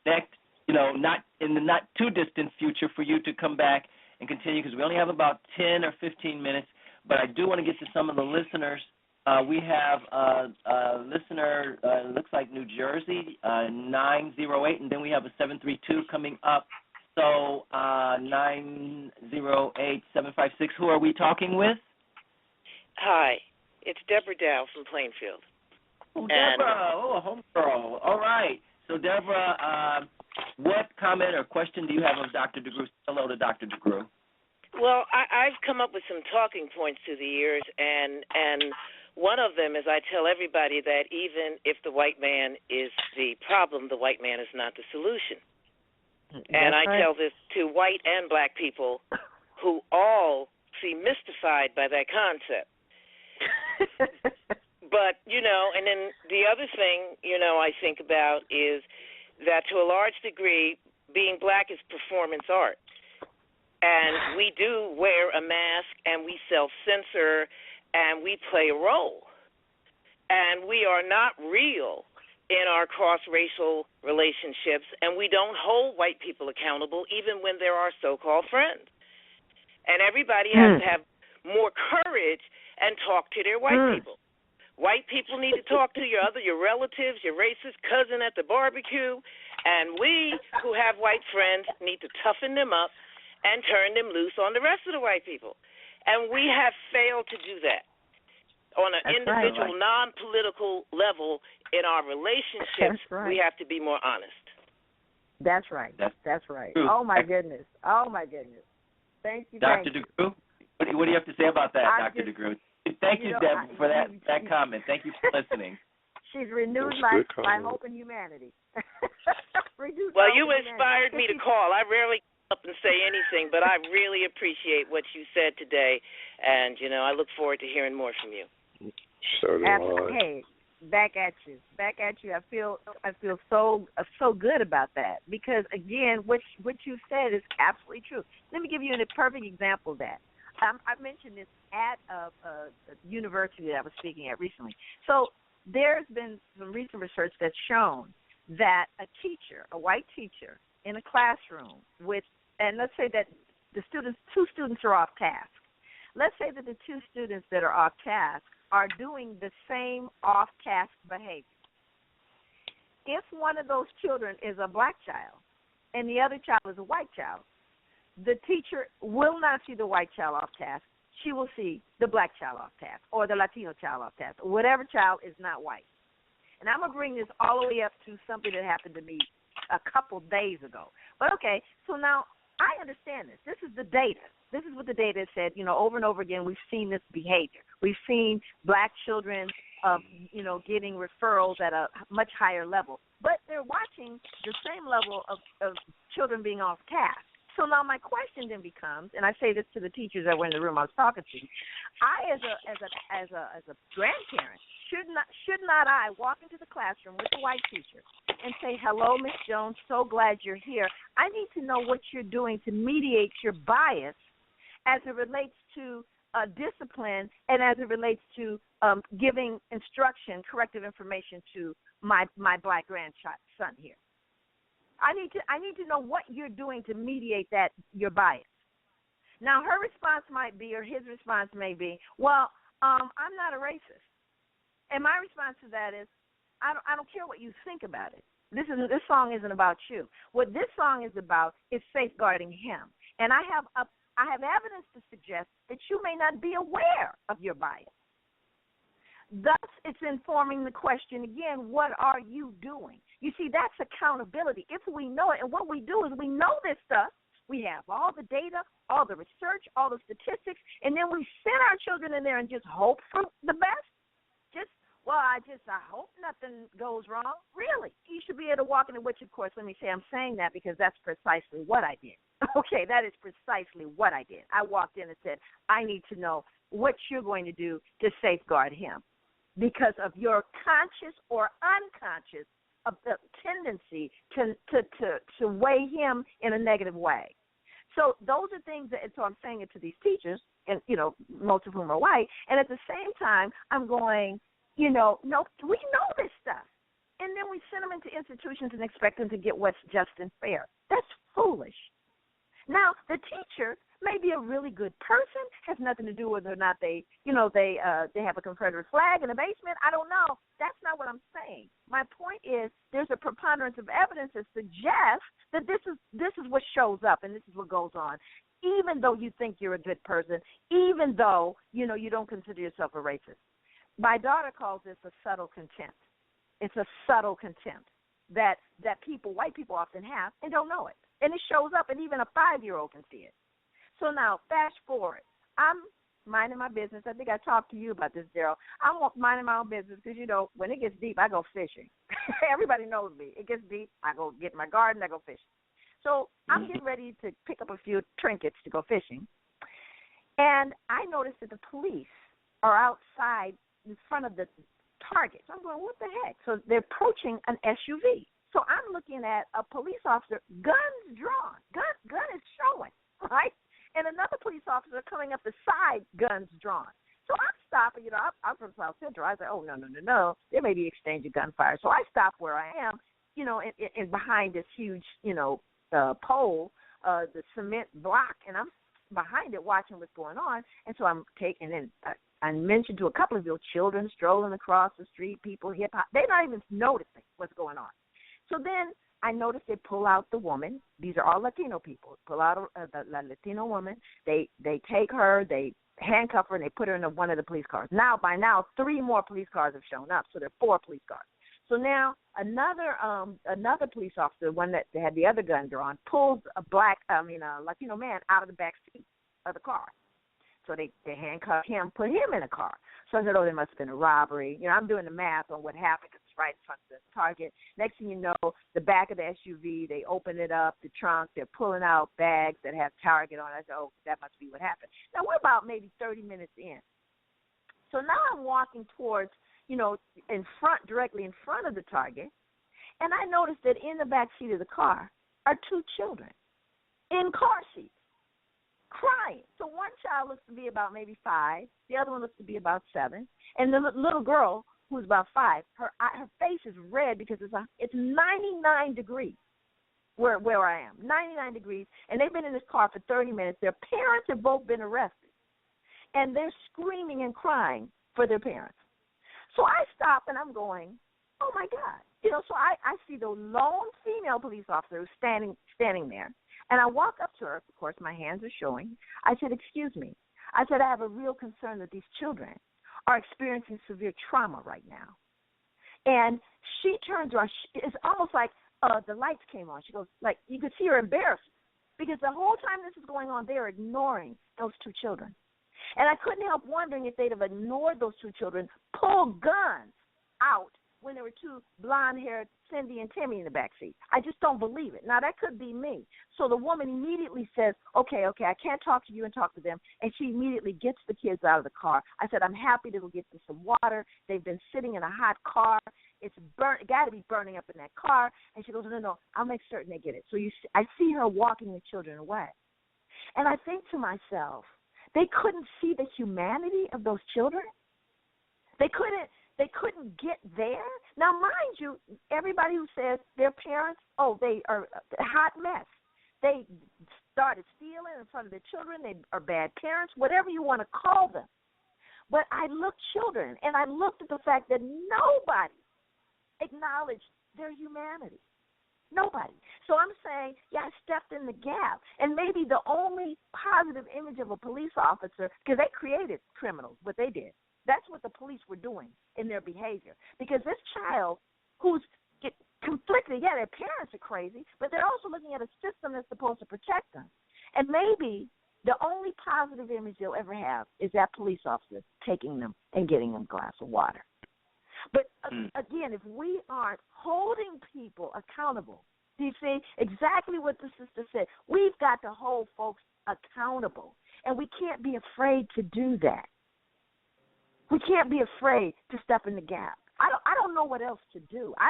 connect, you know, not in the not too distant future for you to come back and continue, because we only have about 10 or 15 minutes, but I do want to get to some of the listeners. We have a listener, looks like New Jersey, 908, and then we have a 732 coming up. So 908-756, who are we talking with?
Hi, it's Deborah Dow from Plainfield.
Oh, Deborah, a home girl. All right. So, Deborah, what comment or question do you have of Dr. DeGruy? Hello to Dr. DeGruy.
Well, I've come up with some talking points through the years, and one of them is I tell everybody that even if the white man is the problem, the white man is not the solution. And I tell this to white and black people who all seem mystified by that concept. But, you know, and then the other thing, you know, I think about is that to a large degree, being black is performance art. And we do wear a mask and we self-censor and we play a role. And we are not real in our cross-racial relationships, and we don't hold white people accountable even when they're our so-called friends. And everybody has to have more courage and talk to their white people. White people need to talk to your relatives, your racist cousin at the barbecue, and we who have white friends need to toughen them up and turn them loose on the rest of the white people. And we have failed to do that on an individual, non-political level in our relationships. We have to be more honest.
That's right. That's right. Oh, my goodness. Oh, my goodness. Thank you,
Dr. DeGruy. What do you have to say about that, Dr. DeGruy? Thank you, Deb, for that comment. Thank you for listening.
She's renewed my hope in humanity.
Well, you inspired me to call. I rarely come up and say anything, but I really appreciate what you said today, and, I look forward to hearing more from you.
So do I.
Hey, back at you. I feel so good about that because, again, what you said is absolutely true. Let me give you a perfect example of that. I mentioned this at a university that I was speaking at recently. So there's been some recent research that's shown that a white teacher in a classroom and let's say that two students are off task. Let's say that the two students that are off task are doing the same off-task behavior. If one of those children is a black child and the other child is a white child, the teacher will not see the white child off task. She will see the black child off task or the Latino child off task, or whatever child is not white. And I'm going to bring this all the way up to something that happened to me a couple days ago. But, okay, so now I understand this. This is the data. This is what the data said, over and over again. We've seen this behavior. We've seen black children, getting referrals at a much higher level. But they're watching the same level of children being off task. So now my question then becomes, and I say this to the teachers that were in the room I was talking to, I as a grandparent should not I walk into the classroom with the white teacher and say, "Hello, Miss Jones, so glad you're here. I need to know what you're doing to mediate your bias as it relates to discipline and as it relates to giving instruction, corrective information to my black grandson here. I need to know what you're doing to mediate your bias." Now, her response might be, or his response may be, "Well, I'm not a racist." And my response to that is, I don't care what you think about it. This song isn't about you. What this song is about is safeguarding him. And I have evidence to suggest that you may not be aware of your bias. Thus, it's informing the question again, what are you doing? You see, that's accountability. If we know it, and what we do is we know this stuff. We have all the data, all the research, all the statistics, and then we send our children in there and just hope for the best. I hope nothing goes wrong. Really, you should be able to walk in, which, of course, let me say I'm saying that because that's precisely what I did. Okay, that is precisely what I did. I walked in and said, I need to know what you're going to do to safeguard him because of your conscious or unconscious of the tendency to weigh him in a negative way. So those are things so I'm saying it to these teachers, and, most of whom are white, and at the same time, I'm going, no, we know this stuff. And then we send them into institutions and expect them to get what's just and fair. That's foolish. Now, the teacher may be a really good person, has nothing to do with whether or not they have a Confederate flag in the basement. I don't know. That's not what I'm saying. My point is there's a preponderance of evidence that suggests that this is what shows up and this is what goes on, even though you think you're a good person, even though, you don't consider yourself a racist. My daughter calls this a subtle contempt. It's a subtle contempt that white people often have and don't know it. And it shows up, and even a 5-year-old can see it. So now, fast forward. I'm minding my business. I think I talked to you about this, Darryl. I'm minding my own business because, when it gets deep, I go fishing. Everybody knows me. It gets deep, I go get in my garden, I go fishing. So I'm getting ready to pick up a few trinkets to go fishing. And I noticed that the police are outside in front of the target. So I'm going, what the heck? So they're approaching an SUV. So I'm looking at a police officer, guns drawn. Gun is showing, right? And another police officer coming up the side, guns drawn. So I'm stopping, I'm from South Central. I say, oh, no. There may be exchange of gunfire. So I stop where I am, and behind this huge, pole, the cement block, and I'm behind it watching what's going on. And so I'm taking in. I mentioned to a couple of you, children strolling across the street, people hip hop. They're not even noticing what's going on. So then I noticed they pull out the woman. These are all Latino people. Pull out the Latino woman. They take her. They handcuff her and they put her in one of the police cars. By now, 3 more police cars have shown up, so there are 4 police cars. So now another police officer, the one that had the other gun drawn, pulls a Latino man out of the back seat of the car. So they handcuff him, put him in a car. So I said, there must have been a robbery. I'm doing the math on what happened. It's right in front of the Target. Next thing you know, the back of the SUV, they open it up, the trunk, they're pulling out bags that have Target on it. I said, that must be what happened. Now, we're about maybe 30 minutes in. So now I'm walking towards, directly in front of the Target, and I noticed that in the back seat of the car are 2 children in car seats, crying. So one child looks to be about maybe 5, the other one looks to be about 7, and the little girl who's about 5, her face is red because it's 99 degrees where I am, 99 degrees, and they've been in this car for 30 minutes. Their parents have both been arrested, and they're screaming and crying for their parents. So I stop and I'm going, oh my God. So I see the lone female police officer who's standing there, and I walk up to her. Of course, my hands are showing. I said, excuse me. I said, I have a real concern that these children are experiencing severe trauma right now. And she turns around. It's almost like the lights came on. She goes, like, you could see her embarrassed because the whole time this is going on, they're ignoring those 2 children. And I couldn't help wondering if they'd have ignored those 2 children, pulled guns out when there were 2 blonde-haired Cindy and Timmy in the back seat. I just don't believe it. Now, that could be me. So the woman immediately says, okay, I can't talk to you and talk to them. And she immediately gets the kids out of the car. I said, I'm happy to go get them some water. They've been sitting in a hot car. It's got to be burning up in that car. And she goes, no, I'll make certain they get it. So I see her walking the children away. And I think to myself, they couldn't see the humanity of those children. They couldn't get there. Now, mind you, everybody who says their parents, they are a hot mess. They started stealing in front of their children. They are bad parents, whatever you want to call them. But I looked children, and I looked at the fact that nobody acknowledged their humanity. Nobody. So I'm saying, I stepped in the gap. And maybe the only positive image of a police officer, because they created criminals, what they did. That's what the police were doing in their behavior. Because this child who's conflicted, their parents are crazy, but they're also looking at a system that's supposed to protect them. And maybe the only positive image they'll ever have is that police officer taking them and getting them a glass of water. But again, if we aren't holding people accountable, do you see exactly what the sister said? We've got to hold folks accountable, and we can't be afraid to do that. We can't be afraid to step in the gap. I don't know what else to do. I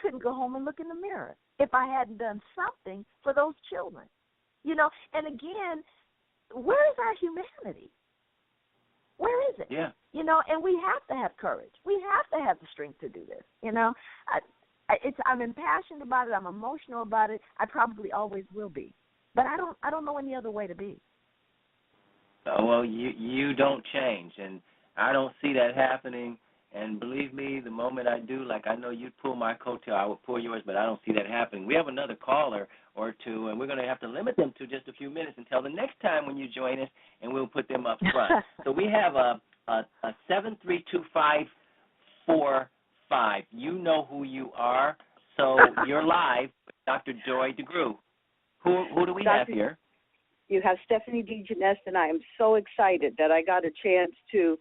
couldn't go home and look in the mirror if I hadn't done something for those children. And again, where is our humanity? Where is it?
Yeah.
And we have to have courage. We have to have the strength to do this. I'm impassioned about it. I'm emotional about it. I probably always will be. But I don't know any other way to be.
Oh, well, you don't change, and I don't see that happening. And believe me, the moment I do, like I know you'd pull my coattail, I would pull yours, but I don't see that happening. We have another caller or two, and we're going to have to limit them to just a few minutes until the next time when you join us, and we'll put them up front. So we have a 732-545. You know who you are, so you're live with Dr. Joy DeGruy. Who do we have here?
You have Stephanie DeGruy, and I am so excited that I got a chance to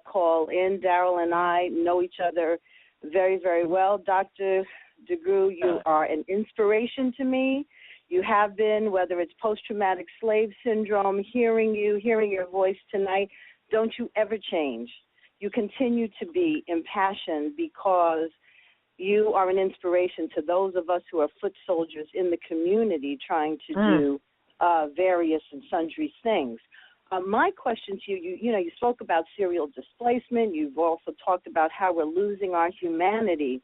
call in. Darryl and I know each other very, very well. Dr. DeGruy, you are an inspiration to me. You have been, whether it's post-traumatic slave syndrome, hearing your voice tonight. Don't you ever change. You continue to be impassioned because you are an inspiration to those of us who are foot soldiers in the community trying to do various and sundry things. My question to you, you spoke about serial displacement. You've also talked about how we're losing our humanity.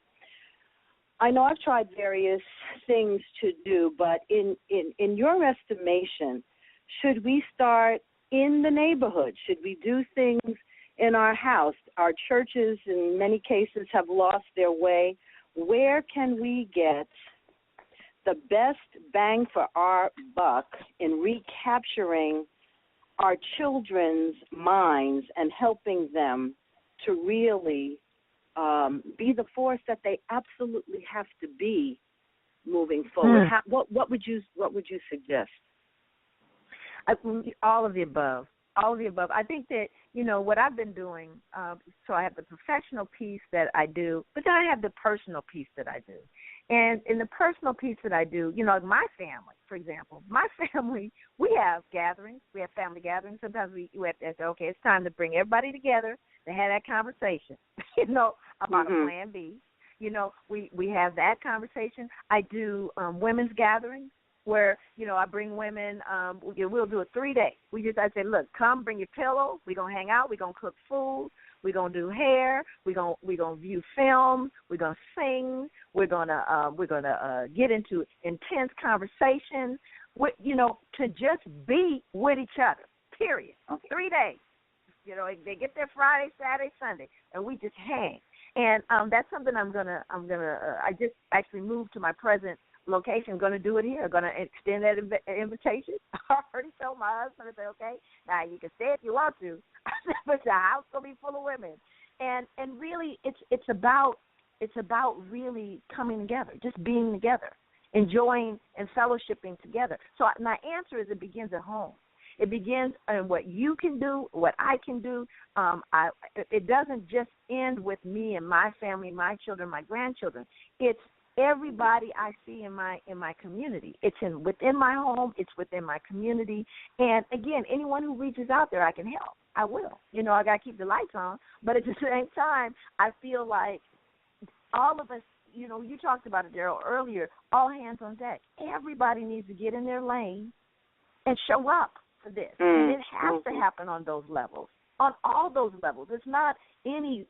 I know I've tried various things to do, but in your estimation, should we start in the neighborhood? Should we do things in our house? Our churches, in many cases, have lost their way. Where can we get the best bang for our buck in recapturing our children's minds and helping them to really be the force that they absolutely have to be moving forward? What would you suggest?
All of the above. All of the above. I think that, what I've been doing, so I have the professional piece that I do, but then I have the personal piece that I do. And in the personal piece that I do, my family, for example, we have gatherings. We have family gatherings. Sometimes we have to say, okay, it's time to bring everybody together to have that conversation, about a plan B. We have that conversation. I do women's gatherings where, I bring women, we'll do a 3-day. I say, look, come, bring your pillow. We're going to hang out. We're going to cook food. We're going to do hair. We're going to view film. We're going to sing. We're going to get into intense conversations, to just be with each other, period. Okay. 3 days. They get there Friday, Saturday, Sunday, and we just hang. And that's something I just actually moved to my present location. Going to do it here. I'm going to extend that invitation. I already told my husband, I said, okay, now you can stay if you want to, but the house will be full of women. And really, it's about really coming together, just being together, enjoying and fellowshipping together. So my answer is it begins at home. It begins in what you can do, what I can do. It doesn't just end with me and my family, my children, my grandchildren. It's everybody I see in my community. It's within my home. It's within my community. And, again, anyone who reaches out there, I can help. I will. I got to keep the lights on. But at the same time, I feel like all of us, you talked about it, Darryl, earlier, all hands on deck. Everybody needs to get in their lane and show up for this. And it has to happen on those levels, on all those levels. It's not any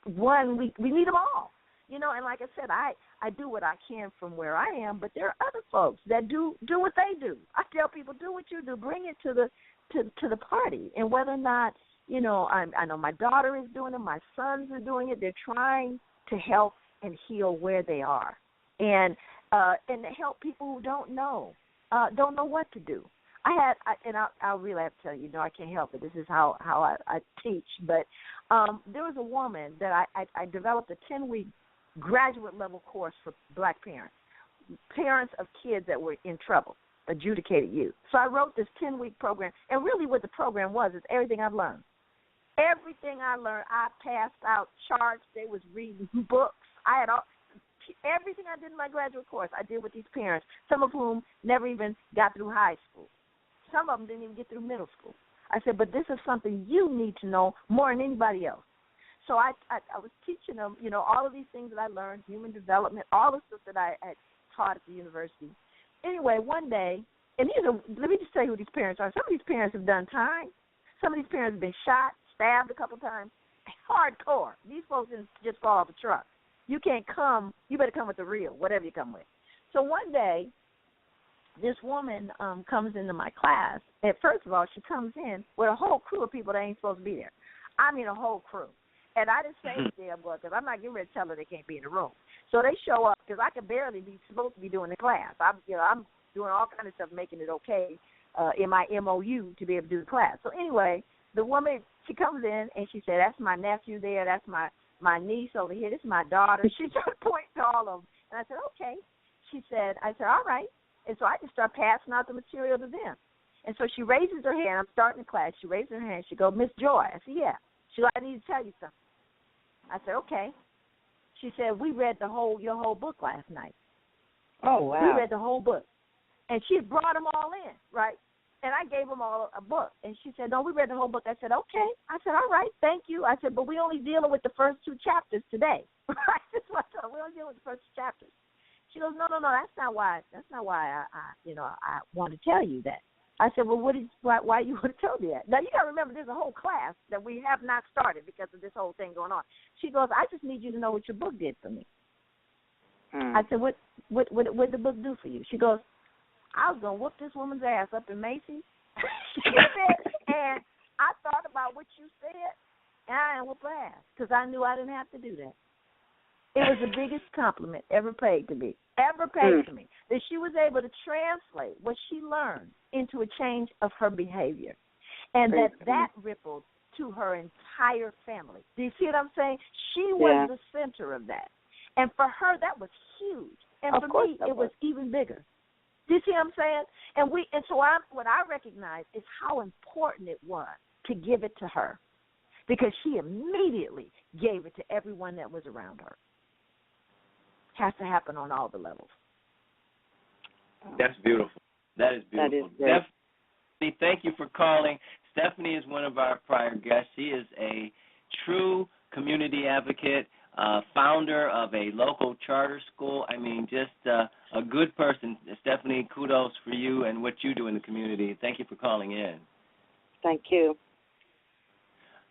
one. We need them all. And like I said, I do what I can from where I am, but there are other folks that do what they do. I tell people, do what you do. Bring it to the party. And whether or not, I know my daughter is doing it, my sons are doing it. They're trying to help and heal where they are, and to help people who don't know what to do. I'll really have to tell you, I can't help it. This is how I teach. But there was a woman that I developed a 10-week graduate level course for black parents of kids that were in trouble, adjudicated youth. So I wrote this 10-week program, and really what the program was is everything I've learned. Everything I learned, I passed out charts. They was reading books. I had everything I did in my graduate course I did with these parents, some of whom never even got through high school. Some of them didn't even get through middle school. I said, but this is something you need to know more than anybody else. So I was teaching them, all of these things that I learned, human development, all the stuff that I had taught at the university. Anyway, one day, and let me just tell you who these parents are. Some of these parents have done time. Some of these parents have been shot, stabbed a couple times. Hardcore. These folks didn't just fall off a truck. You can't come. You better come with the real, whatever you come with. So one day, this woman comes into my class, and first of all, she comes in with a whole crew of people that ain't supposed to be there. I mean, a whole crew. And I didn't say anything, because I'm not getting ready to tell her they can't be in the room. So they show up, because I could barely be supposed to be doing the class. I'm doing all kinds of stuff, making it okay in my MOU to be able to do the class. So anyway, the woman, she comes in, and she said, that's my nephew there, that's my niece over here, this is my daughter. She started pointing to all of them. And I said, okay. I said, all right. And so I just start passing out the material to them. And so she raises her hand. I'm starting the class. She raises her hand. She goes, Miss Joy. I said, yeah. She goes, I need to tell you something. I said, okay. She said, we read your whole book last night.
Oh, wow.
We read the whole book. And she brought them all in, right? And I gave them all a book. And she said, no, we read the whole book. I said, okay. I said, all right, thank you. I said, but we only dealing with the first 2 chapters today. That's what I told her. We only dealing with the first 2 chapters. She goes, no, that's not why I want to tell you that. I said, well, why you would have told me that? Now, you got to remember, there's a whole class that we have not started because of this whole thing going on. She goes, I just need you to know what your book did for me. I said, what did the book do for you? She goes, I was going to whoop this woman's ass up in Macy's, She said, and I thought about what you said, and I was laugh because I knew I didn't have to do that. It was the biggest compliment ever paid to me, that she was able to translate what she learned into a change of her behavior, and that rippled to her entire family. Do you see what I'm saying? She was the center of that. And for her, that was huge. And for me, it was even bigger. Do you see what I'm saying? And so what I recognize is how important it was to give it to her, because she immediately gave it to everyone that was around her. Has to happen on all the levels.
That's beautiful. That is beautiful.
That is great.
Stephanie, thank you for calling. Stephanie is one of our prior guests. She is a true community advocate, founder of a local charter school. I mean, just a good person. Stephanie, kudos for you and what you do in the community. Thank you for calling in.
Thank you.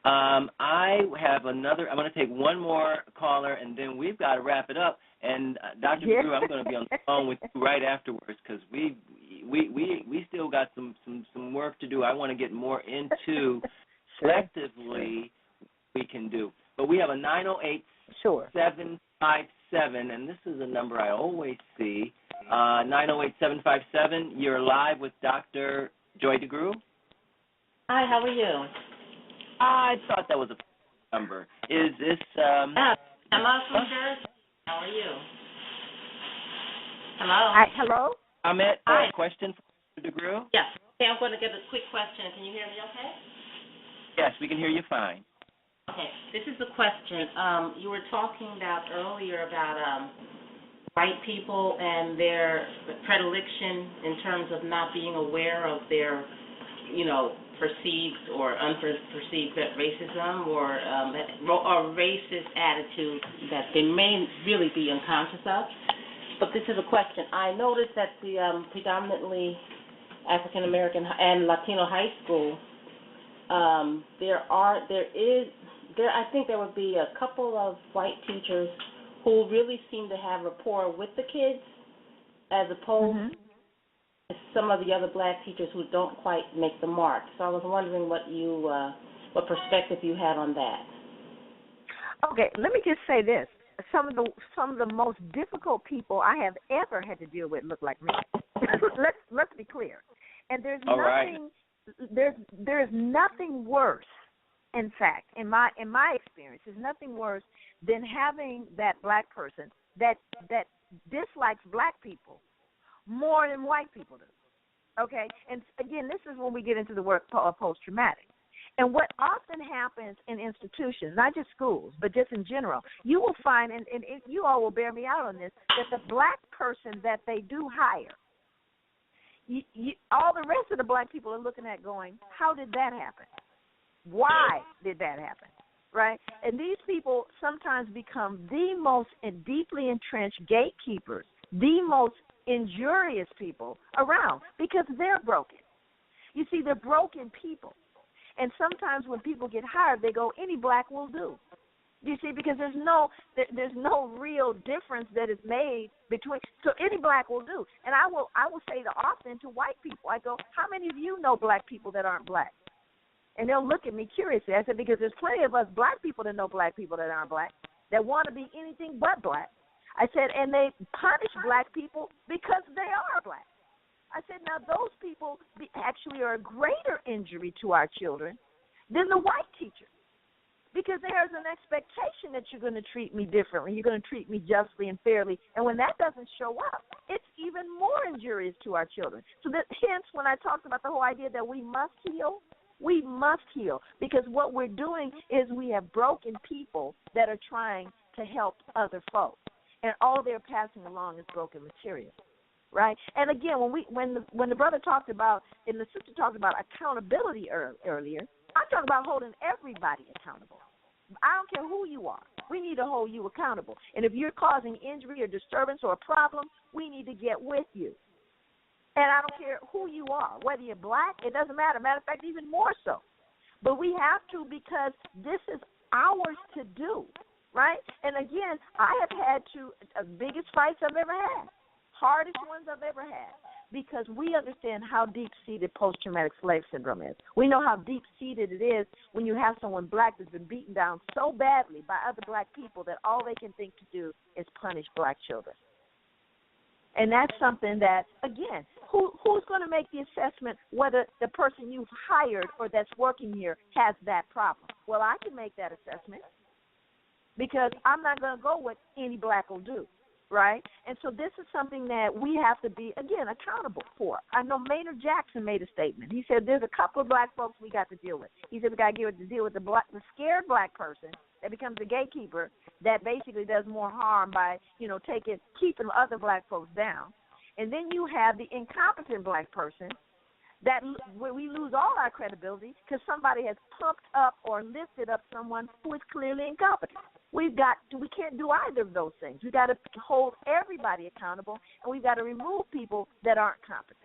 I have another. I'm going to take one more caller, and then we've got to wrap it up. And Dr. DeGruy, I'm going to be on the phone with you right afterwards, because we still got some work to do. I want to get more into collectively we can do. But we have a 908-757, and this is a number I always see. 908-757. You're live with Dr. Joy DeGruy.
Hi, how are you?
I thought that was a number. Is this?
I'm from Jersey. How are you? Hello.
Hi, hello.
Ahmed, a question for Dr. DeGruy?
Yes. Okay, I'm going to get a quick question. Can you hear me okay?
Yes, we can hear you fine.
Okay. This is the question. You were talking about earlier about white people and their predilection in terms of not being aware of their, perceived or unperceived racism or racist attitude that they may really be unconscious of. But this is a question. I noticed that the predominantly African American and Latino high school, I think there would be a couple of white teachers who really seem to have rapport with the kids, as opposed to some of the other black teachers who don't quite make the mark. So I was wondering what perspective you had on that.
Okay, let me just say this. Some of the most difficult people I have ever had to deal with look like me. Let's be clear. And there's nothing worse. In fact, in my experience, there's nothing worse than having that black person that dislikes black people more than white people do. Okay? And again, this is when we get into the work of post-traumatic. And what often happens in institutions, not just schools, but just in general, you will find, and you all will bear me out on this, that the black person that they do hire, all the rest of the black people are looking at going, how did that happen? Why did that happen? Right? And these people sometimes become the most deeply entrenched gatekeepers, the most injurious people around, because they're broken. You see, they're broken people. And sometimes when people get hired, they go, any black will do. You see, because there's no real difference that is made between. So any black will do. And I will say often to white people, I go, how many of you know black people that aren't black? And they'll look at me curiously. I said, because there's plenty of us black people that know black people that aren't black, that want to be anything but black. I said, and they punish black people because they are black. I said, now those people actually are a greater injury to our children than the white teachers, because there's an expectation that you're going to treat me differently, you're going to treat me justly and fairly, and when that doesn't show up, it's even more injurious to our children. So that, hence, when I talked about the whole idea that we must heal, because what we're doing is we have broken people that are trying to help other folks, and all they're passing along is broken material. Right? And again, when the brother talked about, and the sister talked about accountability earlier, I'm talking about holding everybody accountable. I don't care who you are. We need to hold you accountable. And if you're causing injury or disturbance or a problem, we need to get with you. And I don't care who you are, whether you're black, it doesn't matter. Matter of fact, even more so. But we have to, because this is ours to do, right? And again, I have had biggest fights I've ever had. Hardest ones I've ever had. because we understand how deep-seated post-traumatic slave syndrome is. We know how deep-seated it is when you have someone black that's been beaten down so badly by other black people that all they can think to do is punish black children. And that's something that, again, who's going to make the assessment whether the person you've hired or that's working here has that problem? Well, I can make that assessment because I'm not going to go what any black will do, right? And so this is something that we have to be, again, accountable for. I know Maynard Jackson made a statement. He said there's a couple of black folks we got to deal with. He said we got to deal with the scared black person that becomes a gatekeeper that basically does more harm by, keeping other black folks down. And then you have the incompetent black person that where we lose all our credibility because somebody has pumped up or lifted up someone who is clearly incompetent. We can't do either of those things. We've got to hold everybody accountable, and we've got to remove people that aren't competent.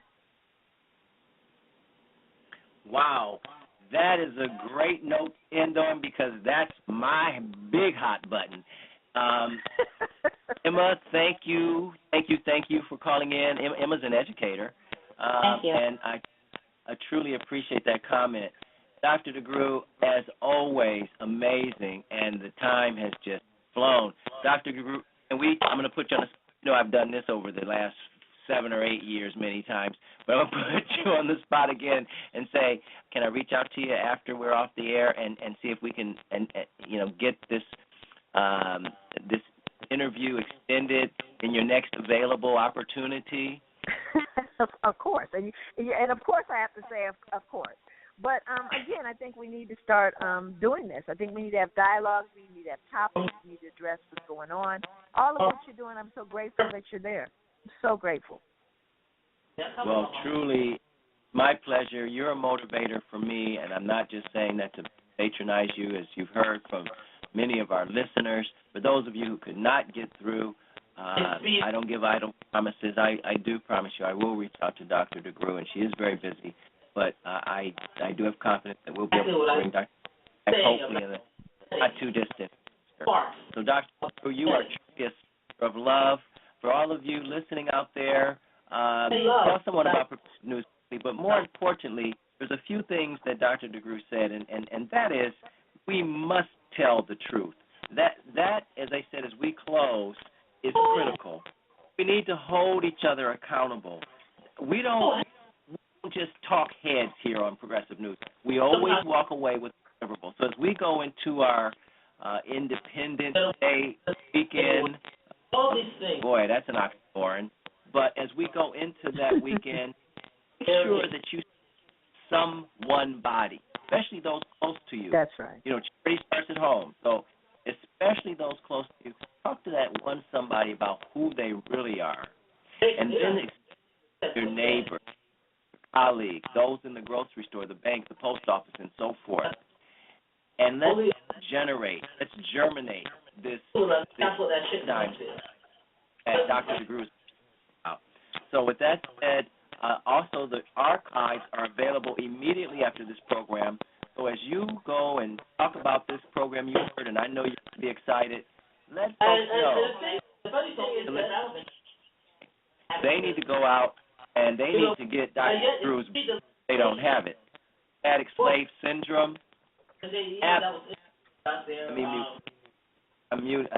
Wow. That is a great note to end on because that's my big hot button. Emma, thank you for calling in. Emma's an educator.
Thank you.
And I truly appreciate that comment. Dr. DeGruy, as always, amazing, and the time has just flown. Dr. DeGruy, I'm going to put you on I've done this over the last 7 or 8 years many times, but I'm going to put you on the spot again and say, can I reach out to you after we're off the air and see if we can get this this interview extended in your next available opportunity?
Of course, and of course I have to say of course. But again, I think we need to start doing this. I think we need to have dialogues. We need to have topics. We need to address what's going on. All of what you're doing, I'm so grateful that you're there. I'm so grateful.
Well, truly, my pleasure. You're a motivator for me, and I'm not just saying that to patronize you, as you've heard from many of our listeners. For those of you who could not get through, I don't give idle promises. I do promise you I will reach out to Dr. DeGruy, and she is very busy. But I do have confidence that we'll be able to bring Dr. back hopefully in the not too distant future. So, Dr. DeGruy, you are truly a sister of love. For all of you listening out there, tell someone about Progressive News. But more importantly, there's a few things that Dr. DeGruy said, and that is we must tell the truth. That, as I said, as we close, is critical. We need to hold each other accountable. We don't just talk heads here on Progressive News. We always walk away with deliverables. So as we go into our Independence Day weekend, boy, that's an oxymoron. But as we go into that weekend, make sure that you someone body, especially those close to you.
That's right.
Charity starts at home. So especially those close to you, talk to that one somebody about who they really are. And then your neighbor, colleague, those in the grocery store, the bank, the post office, and so forth. And let's germinate this time at Dr. DeGruy's out. So with that said, also the archives are available immediately after this program. So as you go and talk about this program you heard, and I know you're going to be excited, let folks know. They need to go out and they need to get Dr. DeGruy's. They don't have it. Traumatic slave syndrome. I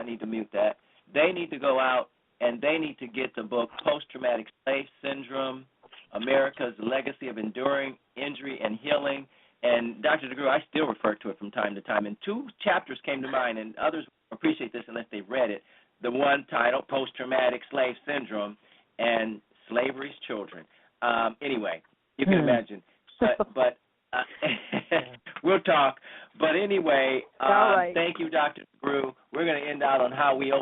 need to mute that. They need to go out and they need to get the book Post-Traumatic Slave Syndrome, America's Legacy of Enduring Injury and Healing. And Dr. DeGruy, I still refer to it from time to time. And 2 chapters came to mind, and others appreciate this unless they've read it. The one titled Post-Traumatic Slave Syndrome and Slavery's Children. Anyway, you can imagine. But we'll talk. But anyway,
all right.
Thank you, Dr. DeGruy. We're going to end out on how we open